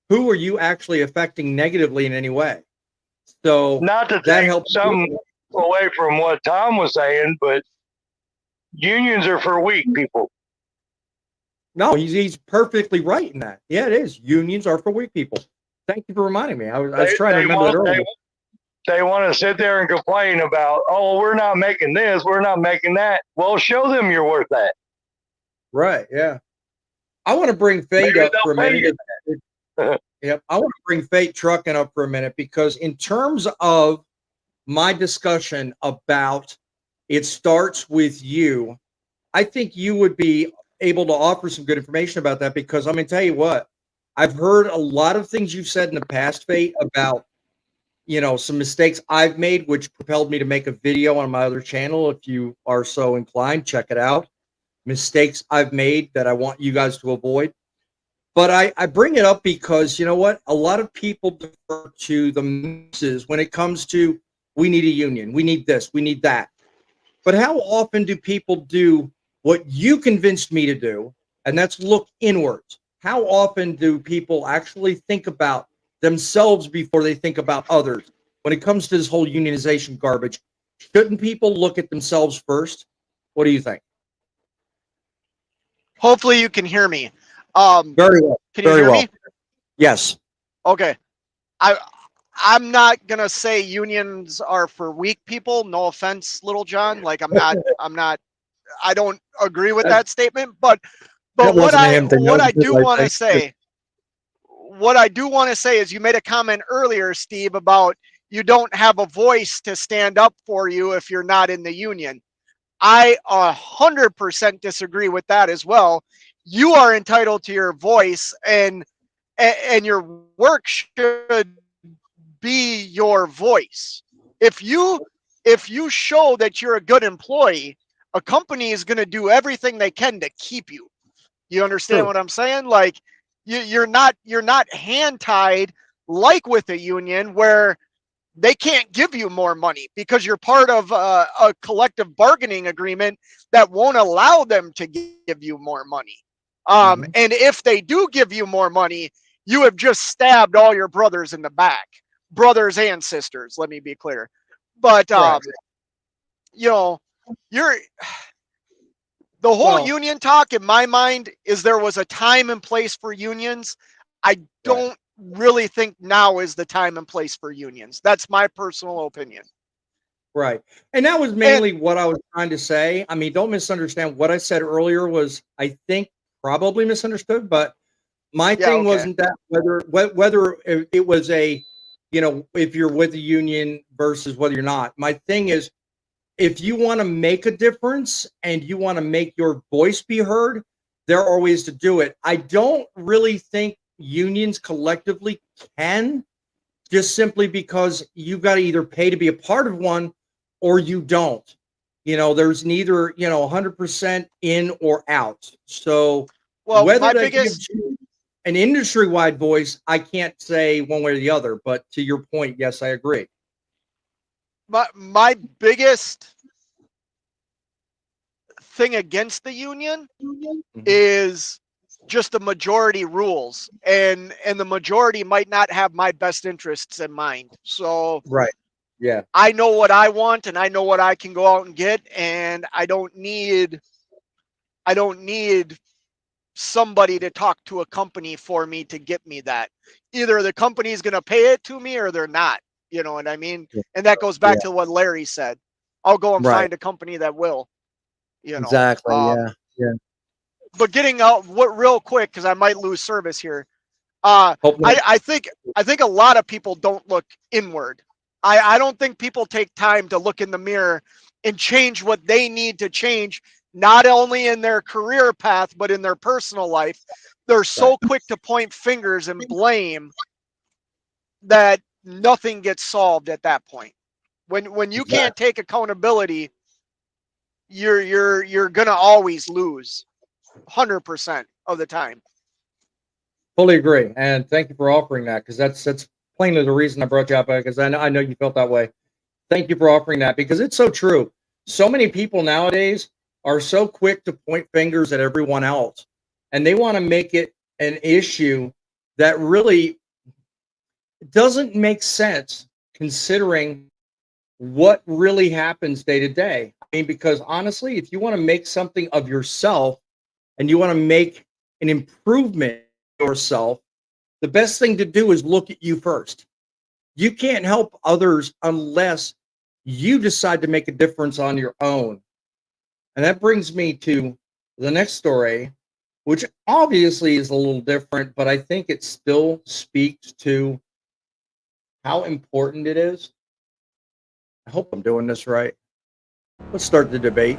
Who are you actually affecting negatively in any way? So not to take some away from what Tom was saying, but unions are for weak people. No, he's perfectly right in that. Yeah, it is. Unions are for weak people. Thank you for reminding me. I was trying to remember that earlier. They want to sit there and complain about, oh, we're not making this, we're not making that. Well, show them you're worth that. Right, yeah. I want to bring Fate up for a minute. Yep. I want to bring Fate Truckin up for a minute because in terms of my discussion about it starts with you, I think you would be able to offer some good information about that, because I'm going to tell you what, I've heard a lot of things you've said in the past, Fate, about, you know, some mistakes I've made, which propelled me to make a video on my other channel. If you are so inclined, check it out. Mistakes I've made that I want you guys to avoid. But I bring it up because, you know what, a lot of people defer to the masses when it comes to, we need a union, we need this, we need that. But how often do people do what you convinced me to do, and that's look inwards? How often do people actually think about themselves before they think about others? When it comes to this whole unionization garbage, shouldn't people look at themselves first? What do you think? Hopefully you can hear me. Very well. Can you hear me? Yes. Okay. I'm not gonna say unions are for weak people. No offense, Little John. Like I don't agree with that statement. But what I do want to say is, you made a comment earlier, Steve, about you don't have a voice to stand up for you if you're not in the union. I 100% disagree with that as well. You are entitled to your voice, and your work should be your voice. If you show that you're a good employee, a company is going to do everything they can to keep you. You understand True. what I'm saying? Like you're not hand tied like with a union where they can't give you more money because you're part of a collective bargaining agreement that won't allow them to give you more money. And if they do give you more money, you have just stabbed all your brothers in the back, brothers and sisters. Let me be clear. But Right. you know, you're the whole Well, union talk in my mind is there was a time and place for unions. I don't really think now is the time and place for unions. That's my personal opinion. right. And that was And mainly what I was trying to say. I mean, don't misunderstand. What I said earlier was, I think, probably misunderstood, but my yeah, thing okay. wasn't that whether it was a, if you're with the union versus whether you're not. My thing is, if you want to make a difference and you want to make your voice be heard, there are ways to do it. I don't really think unions collectively can, just simply because you've got to either pay to be a part of one or you don't. There's neither, 100% in or out. So Well, whether my that gives biggest you an industry-wide voice, I can't say one way or the other. But to your point, yes, I agree. my biggest thing against the union Mhm. is just the majority rules, and the majority might not have my best interests in mind. So Right. Yeah. I know what I want and I know what I can go out and get, and I don't need somebody to talk to a company for me to get me that. Either the company's going to pay it to me or they're not. You know what I mean? And that goes Yeah. back to what Larry said. I'll go and Right. find a company that will, you know. Exactly. Yeah. Yeah. But getting out what real quick, because I might lose service here. Uh, Hope not. I think a lot of people don't look inward. I don't think people take time to look in the mirror and change what they need to change, not only in their career path, but in their personal life. They're so Right. quick to point fingers and blame that nothing gets solved at that point. When you Exactly. can't take accountability, you're gonna always lose 100% of the time. Fully agree, and thank you for offering that, because that's plainly the reason I brought you up, because I know you felt that way. Thank you for offering that, because it's so true. So many people nowadays are so quick to point fingers at everyone else, and they want to make it an issue that really doesn't make sense, considering what really happens day to day. I mean, because honestly, if you want to make something of yourself and you want to make an improvement in yourself, the best thing to do is look at you first. You can't help others unless you decide to make a difference on your own. And that brings me to the next story, which obviously is a little different, but I think it still speaks to how important it is. I hope I'm doing this right. Let's start the debate.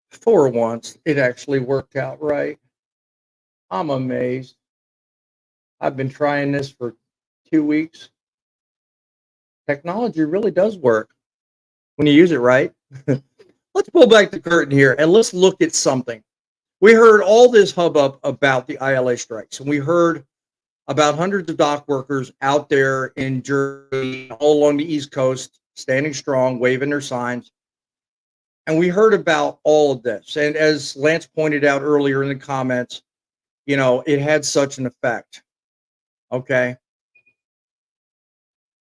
For once, it actually worked out right. I'm amazed. I've been trying this for 2 weeks. Technology really does work when you use it right. Let's pull back the curtain here and let's look at something. We heard all this hubbub about the ILA strikes, and we heard about hundreds of dock workers out there in Jersey, all along the East Coast, standing strong, waving their signs. And we heard about all of this. And as Lance pointed out earlier in the comments, it had such an effect. Okay.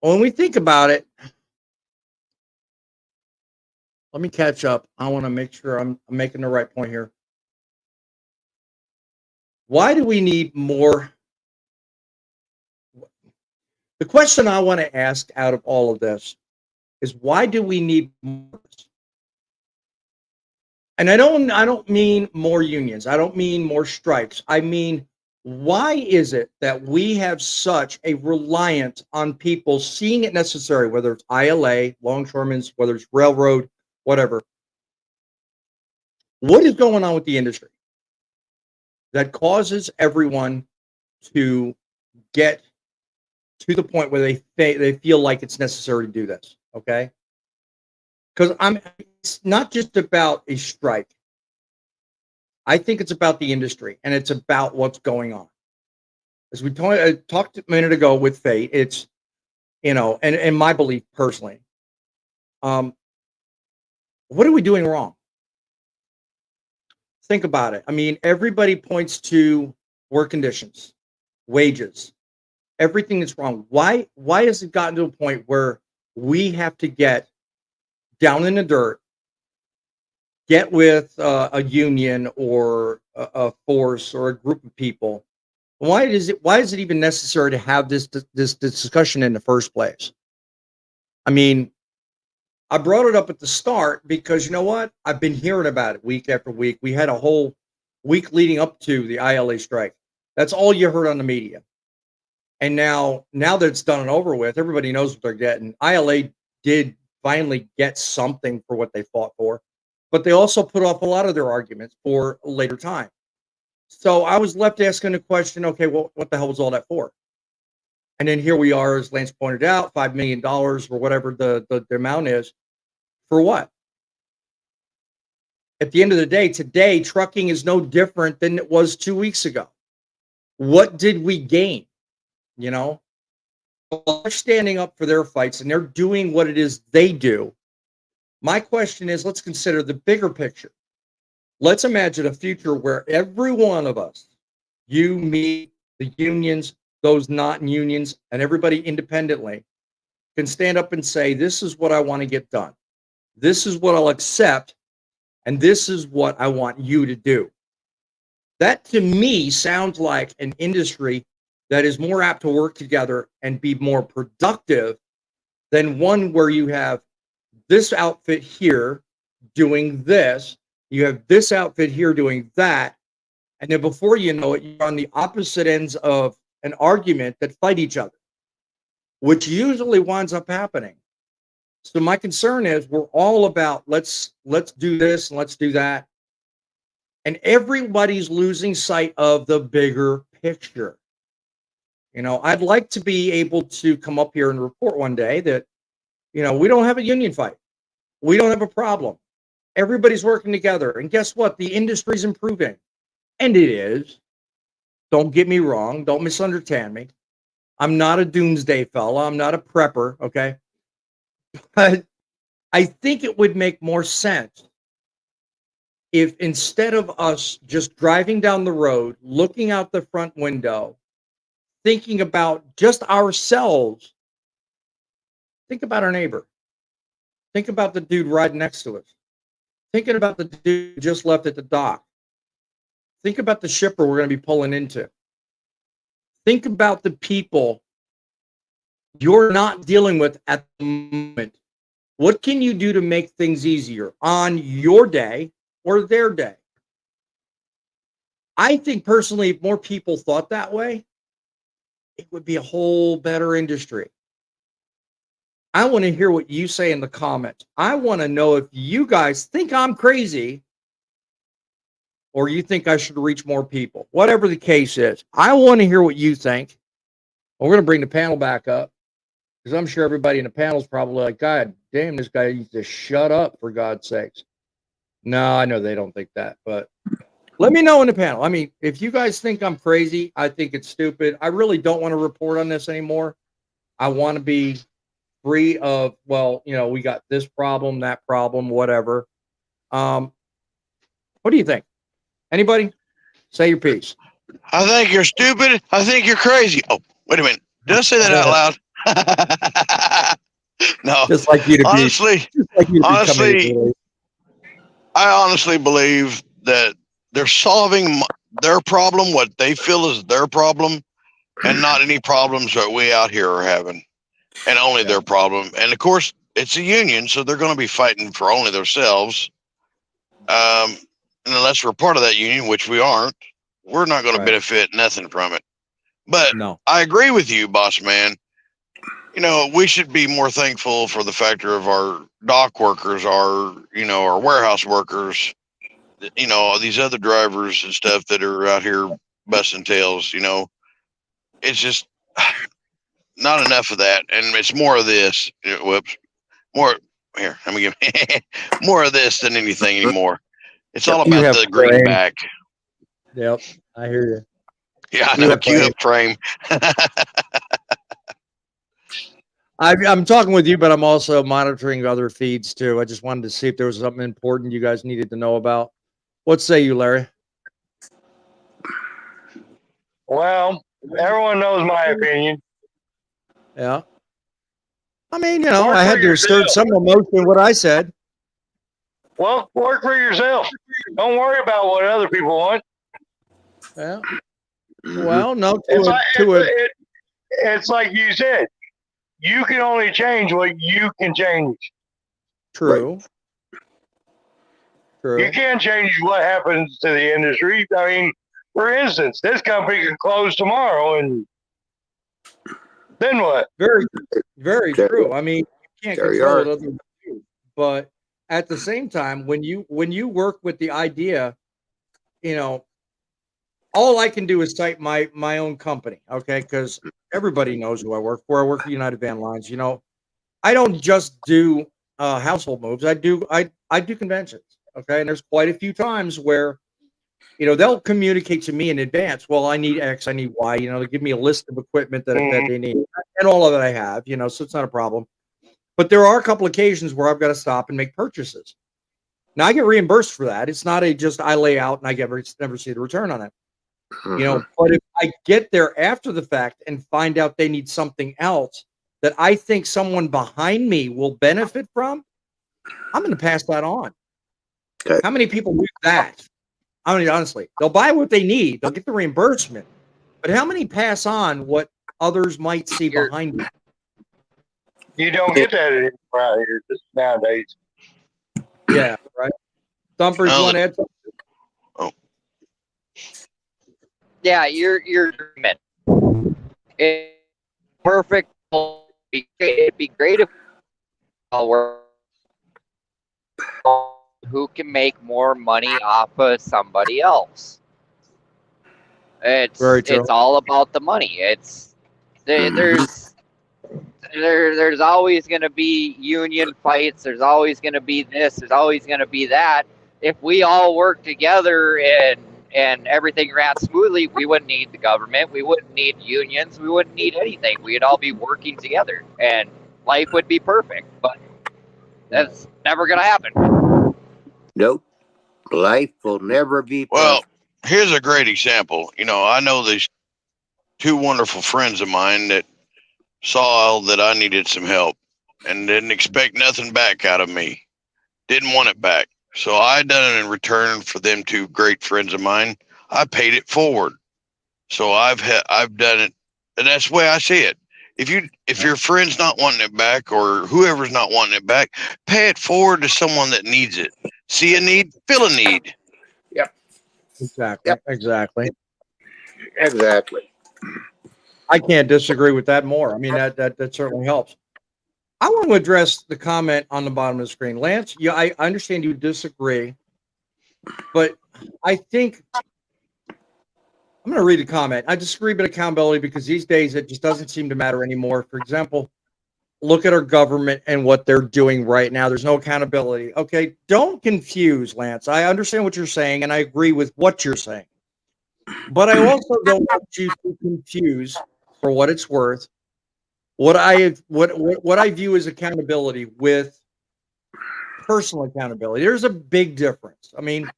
When we think about it, let me catch up. I want to make sure I'm making the right point here. Why do we need more? The question I want to ask out of all of this is, why do we need more? And I don't mean more unions. I don't mean more strikes. I mean, why is it that we have such a reliance on people seeing it necessary, whether it's ILA, longshoremen's, whether it's railroad, whatever? What is going on with the industry that causes everyone to get to the point where they feel like it's necessary to do this? Okay, because it's not just about a strike. I think it's about the industry, and it's about what's going on. As we talked a minute ago with Fate, it's, and my belief personally, what are we doing wrong? Think about it. I mean, everybody points to work conditions, wages, everything that's wrong. Why has it gotten to a point where we have to get down in the dirt, get with a union or a force or a group of people? Why is it even necessary to have this discussion in the first place? I mean, I brought it up at the start because you know what? I've been hearing about it week after week. We had a whole week leading up to the ILA strike. That's all you heard on the media. And now that it's done and over with, everybody knows what they're getting. ILA did finally get something for what they fought for, but they also put off a lot of their arguments for a later time. So I was left asking the question, okay, well, what the hell was all that for? And then here we are, as Lance pointed out, $5 million or whatever the amount is. For what? At the end of the day, today, trucking is no different than it was 2 weeks ago. What did we gain? Well, they're standing up for their fights and they're doing what it is they do. My question is, let's consider the bigger picture. Let's imagine a future where every one of us, you, me, the unions, those not in unions, and everybody independently can stand up and say, this is what I want to get done. This is what I'll accept. And this is what I want you to do. That to me sounds like an industry that is more apt to work together and be more productive than one where you have this outfit here doing this, you have this outfit here doing that, and then before you know it, you're on the opposite ends of an argument that fight each other, which usually winds up happening. So my concern is we're all about let's do this and let's do that, and everybody's losing sight of the bigger picture. I'd like to be able to come up here and report one day that, we don't have a union fight. We don't have a problem. Everybody's working together. And guess what? The industry's improving. And it is. Don't get me wrong. Don't misunderstand me. I'm not a doomsday fella. I'm not a prepper, okay? But I think it would make more sense if instead of us just driving down the road, looking out the front window, thinking about just ourselves, think about our neighbor. Think about the dude riding next to us. Thinking about the dude who just left at the dock. Think about the shipper we're going to be pulling into. Think about the people you're not dealing with at the moment. What can you do to make things easier on your day or their day? I think personally, if more people thought that way, it would be a whole better industry. I want to hear what you say in the comments. I want to know if you guys think I'm crazy or you think I should reach more people. Whatever the case is, I want to hear what you think. We're going to bring the panel back up because I'm sure everybody in the panel is probably like, God damn, this guy needs to shut up, for God's sakes. No, I know they don't think that, but let me know in the panel. I mean, if you guys think I'm crazy, I think it's stupid. I really don't want to report on this anymore. I want to be free of, well, we got this problem, that problem, whatever. What do you think? Anybody? Say your piece. I think you're stupid. I think you're crazy. Oh, wait a minute. Did I say that out loud? No. Just like you to honestly, I honestly believe that they're solving their problem, what they feel is their problem, and not any problems that we out here are having, and only their problem. And of course, it's a union, so they're going to be fighting for only themselves. And unless we're part of that union, which we aren't, we're not going to Right. benefit nothing from it. But No. I agree with you, boss man. You know, we should be more thankful for the factor of our dock workers, our warehouse workers, these other drivers and stuff that are out here busting tails. It's just not enough of that. And it's more of this. Whoops. More here. Let me give more of this than anything anymore. It's all You about have the frame. greenback. Yep, I hear you. Yeah, I You know. have Cue up frame. I'm talking with you, but I'm also monitoring other feeds too. I just wanted to see if there was something important you guys needed to know about. What say you, Larry? Well, everyone knows my opinion. Yeah. I mean, I Work had for to assert yourself. some emotion in what I said. Well, work for yourself. Don't worry about what other people want. Yeah. Mhm. Well, no, It's like you said. You can only change what you can change. true. True. You can't change what happens to the industry. I mean, for instance, this company can close tomorrow, and then what? Very, very There- true. I mean, you can't there you control are. it other than you. But at the same time, when you work with the idea, all I can do is cite my own company, okay? Because everybody knows who I work for. I work for United Van Lines. I don't just do household moves. I do conventions, okay? And there's quite a few times where they'll communicate to me in advance. Well, I need X, I need Y. They give me a list of equipment that they need, and all of that I have. So it's not a problem. But there are a couple occasions where I've got to stop and make purchases. Now I get reimbursed for that. It's not just I lay out and I never see the return on it. Mhm. But if I get there after the fact and find out they need something else that I think someone behind me will benefit from, I'm going to pass that on. Okay. How many people do that? I mean, honestly, they'll buy what they need. They'll get the reimbursement. But how many pass on what others might see behind them? You don't get that anymore out here nowadays. Yeah, right. Thumpers, you Well, want to add something? Yeah, you're agreement. It's perfect. It'd be great if all work who can make more money off of somebody else. Very true. It's all about the money. There's always going to be union fights. There's always going to be this. There's always going to be that. If we all work together and everything ran smoothly, we wouldn't need the government. We wouldn't need unions. We wouldn't need anything. We'd all be working together, and life would be perfect. But that's never going to happen. Nope. Life will never be well, perfect. here's a great example. I know these two wonderful friends of mine that saw that I needed some help and didn't expect nothing back out of me. Didn't want it back. So I done it in return for them two great friends of mine. I paid it forward. So I've done it, and that's the way I see it. If your friend's not wanting it back or whoever's not wanting it back, pay it forward to someone that needs it. See a need, fill a need. Exactly. Yep. Exactly. Exactly. I can't disagree with that more. I mean, that certainly helps. I want to address the comment on the bottom of the screen. Lance, yeah, I understand you disagree, but I think I'm going to read the comment. I disagree with accountability because these days it just doesn't seem to matter anymore. For example, look at our government and what they're doing right now. There's no accountability. Okay, don't confuse, Lance. I understand what you're saying, and I agree with what you're saying. But I also don't want you to confuse, for what it's worth, what I view as accountability with personal accountability. There's a big difference. I mean,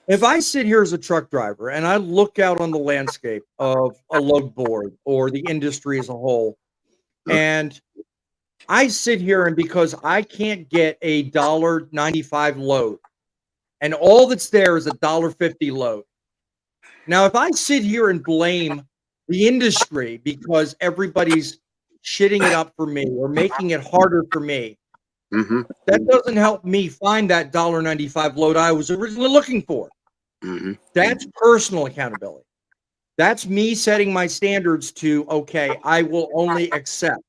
if I sit here as a truck driver and I look out on the landscape of a load board or the industry as a whole, and I sit here and because I can't get a $1.95 load, and all that's there is a $1.50 load. Now, if I sit here and blame the industry because everybody's shitting it up for me or making it harder for me, Mm-hmm. That doesn't help me find that $1.95 load I was originally looking for. Mm-hmm. That's personal accountability. That's me setting my standards to, okay, I will only accept.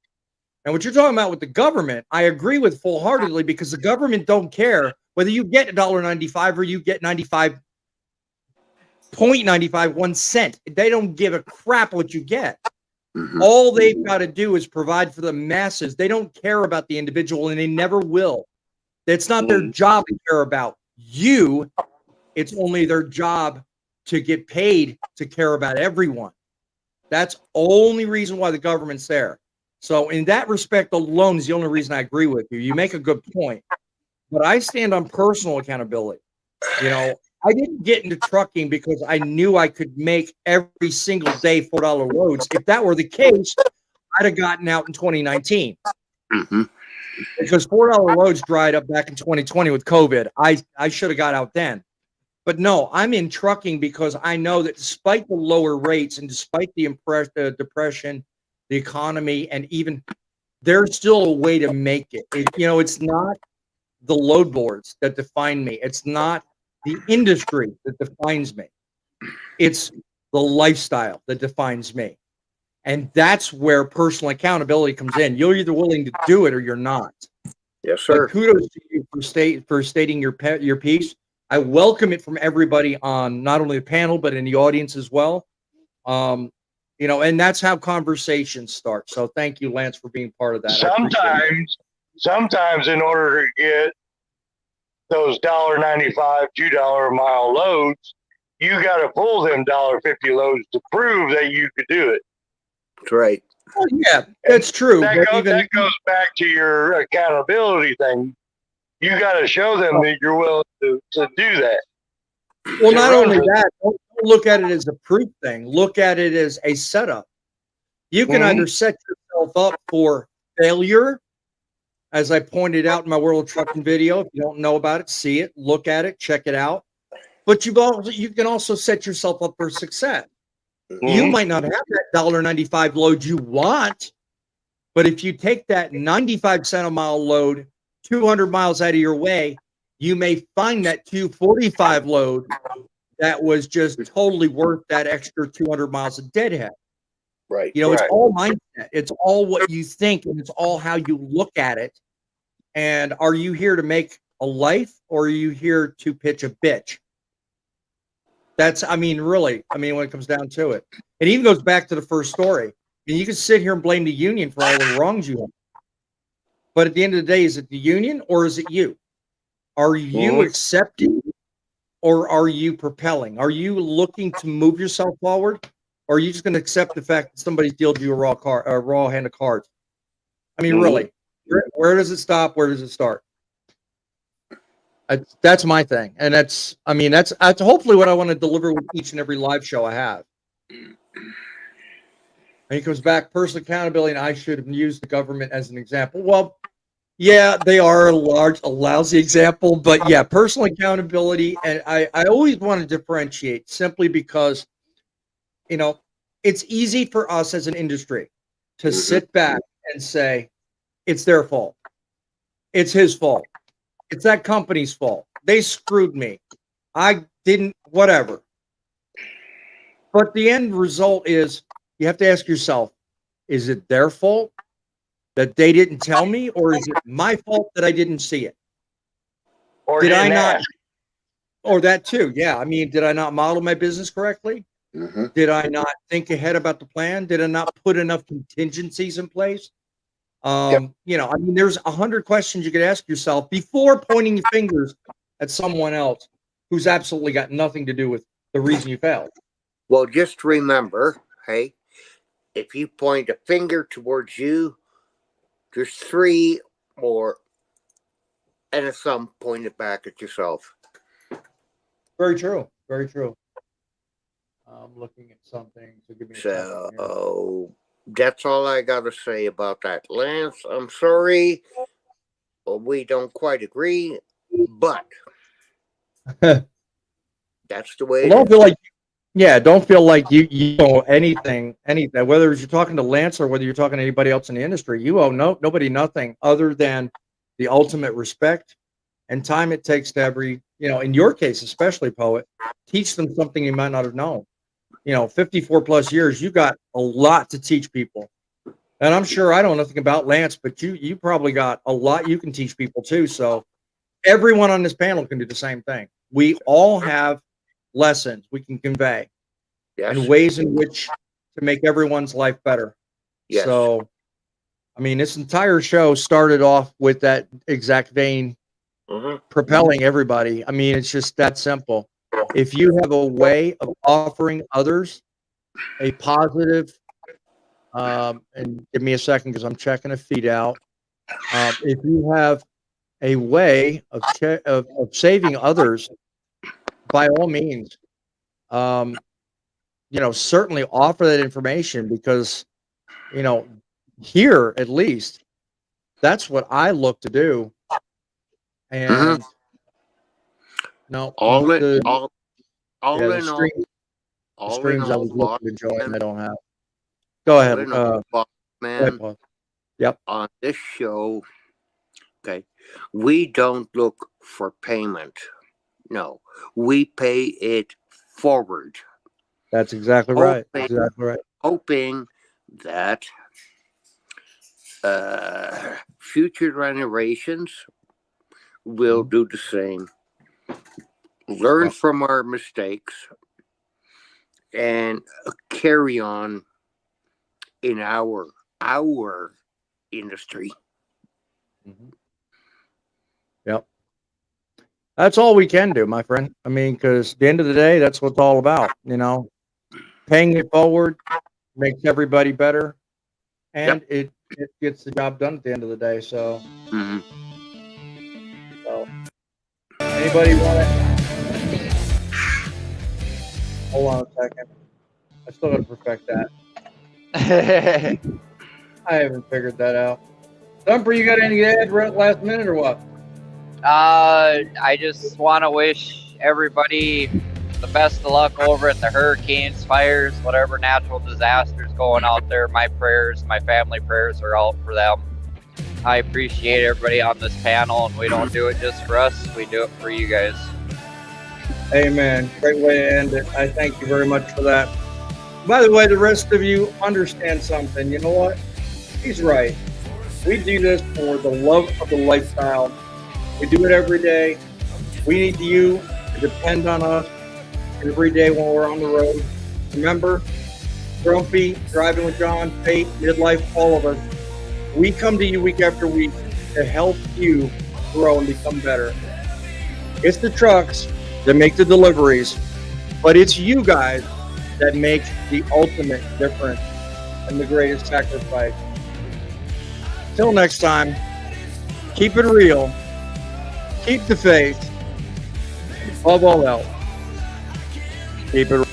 And what you're talking about with the government, I agree with full-heartedly, because the government don't care whether you get $1.95 or you get 95.95, 1 cent. They don't give a crap what you get. Mm-hmm. All they've got to do is provide for the masses. They don't care about the individual, and they never will. It's not their job to care about you. It's only their job to get paid to care about everyone. That's only reason why the government's there. So in that respect alone is the only reason I agree with you. You make a good point. But I stand on personal accountability. You know, I didn't get into trucking because I knew I could make every single day $4 loads. If that were the case, I'd have gotten out in 2019. Mm-hmm. Because $4 loads dried up back in 2020 with COVID. I should have got out then. But no, I'm in trucking because I know that despite the lower rates and despite the depression, the economy, and even there's still a way to make it. It's not the load boards that define me. It's not the industry that defines me. It's the lifestyle that defines me. And that's where personal accountability comes in. You're either willing to do it or you're not. Yes, sir. But kudos to you for stating your piece. I welcome it from everybody on not only the panel, but in the audience as well. And that's how conversations start. So thank you, Lance, for being part of that. Sometimes in order to get those $1.95, $2 a mile loads, you got to pull them $1.50 loads to prove that you could do it. That's right. Oh, yeah, that's true. That goes back to your accountability thing. You got to show them that you're willing to do that. Well, not only that, don't look at it as a proof thing. Look at it as a setup. You can either set yourself up for failure, as I pointed out in my World of Trucking video. If you don't know about it, see it, look at it, check it out. But you can also set yourself up for success. You might not have that $1.95 load you want, but if you take that 95 cent a mile load 200 miles out of your way, you may find that 245 load that was just totally worth that extra 200 miles of deadhead. Right. It's all mindset. It's all what you think, and it's all how you look at it. And are you here to make a life, or are you here to pitch a bitch? Really, when it comes down to it. It even goes back to the first story. You can sit here and blame the union for all the wrongs you have. But at the end of the day, is it the union or is it you? Are you accepting or are you propelling? Are you looking to move yourself forward? Or are you just going to accept the fact that somebody's dealt you a raw hand of cards? Really, where does it stop? Where does it start? That's my thing. And that's hopefully what I want to deliver with each and every live show I have. And it comes back, personal accountability, and I should have used the government as an example. Well, yeah, they are a lousy example, but yeah, personal accountability. And I always want to differentiate simply because, it's easy for us as an industry to sit back and say, it's their fault. It's his fault. It's that company's fault. They screwed me. I didn't, whatever. But the end result is you have to ask yourself, is it their fault that they didn't tell me, or is it my fault that I didn't see it? Or did I not? Ask? Or that too, yeah. Did I not model my business correctly? Did I not think ahead about the plan? Did I not put enough contingencies in place? There's 100 questions you could ask yourself before pointing your fingers at someone else who's absolutely got nothing to do with the reason you failed. Well, just remember, hey, if you point a finger towards you, there's 3 more, and a thumb pointed back at yourself. Very true. Very true. I'm looking at something. So give me a second. That's all I got to say about that. Lance, I'm sorry. We don't quite agree, but that's the way don't feel like you owe anything, whether you're talking to Lance or whether you're talking to anybody else in the industry. You owe nobody nothing other than the ultimate respect and time it takes to in your case, especially, Poet, teach them something you might not have known. 54 plus years, you got a lot to teach people. And I'm sure I know nothing about Lance, but you probably got a lot you can teach people too. So everyone on this panel can do the same thing. We all have lessons we can convey and ways in which to make everyone's life better. Yes. So, I mean, this entire show started off with that exact vein, propelling everybody. I mean, it's just that simple. If you have a way of offering others a positive, and give me a second because I'm checking a feed out. If you have a way of saving others, by all means, certainly offer that information because, here at least, that's what I look to do. And all in the all, streams I was looking to join, and I don't have. Go ahead. Man, yep. On this show, okay, we don't look for payment. No, we pay it forward. That's exactly right. Exactly right. Hoping that future generations will do the same. Learn from our mistakes and carry on in our industry. Yep. That's all we can do, my friend. I mean, because at the end of the day, that's what it's all about. Paying it forward makes everybody better, and it gets the job done at the end of the day. So, so anybody want to? Hold on a second. I still got to perfect that. I haven't figured that out. Thumper, you got any to add last minute or what? I just want to wish everybody the best of luck over at the hurricanes, fires, whatever natural disasters going out there. My prayers, my family prayers are out for them. I appreciate everybody on this panel, and we don't do it just for us. We do it for you guys. Amen. Great way to end it. I thank you very much for that. By the way, the rest of you understand something. You know what? He's right. We do this for the love of the lifestyle. We do it every day. We need you to depend on us every day when we're on the road. Remember, Grumpy, Driving with John, Fate, Midlife, all of us. We come to you week after week to help you grow and become better. It's the trucks that make the deliveries, but it's you guys that make the ultimate difference and the greatest sacrifice. Till next time, keep it real, keep the faith, above all else, keep it real.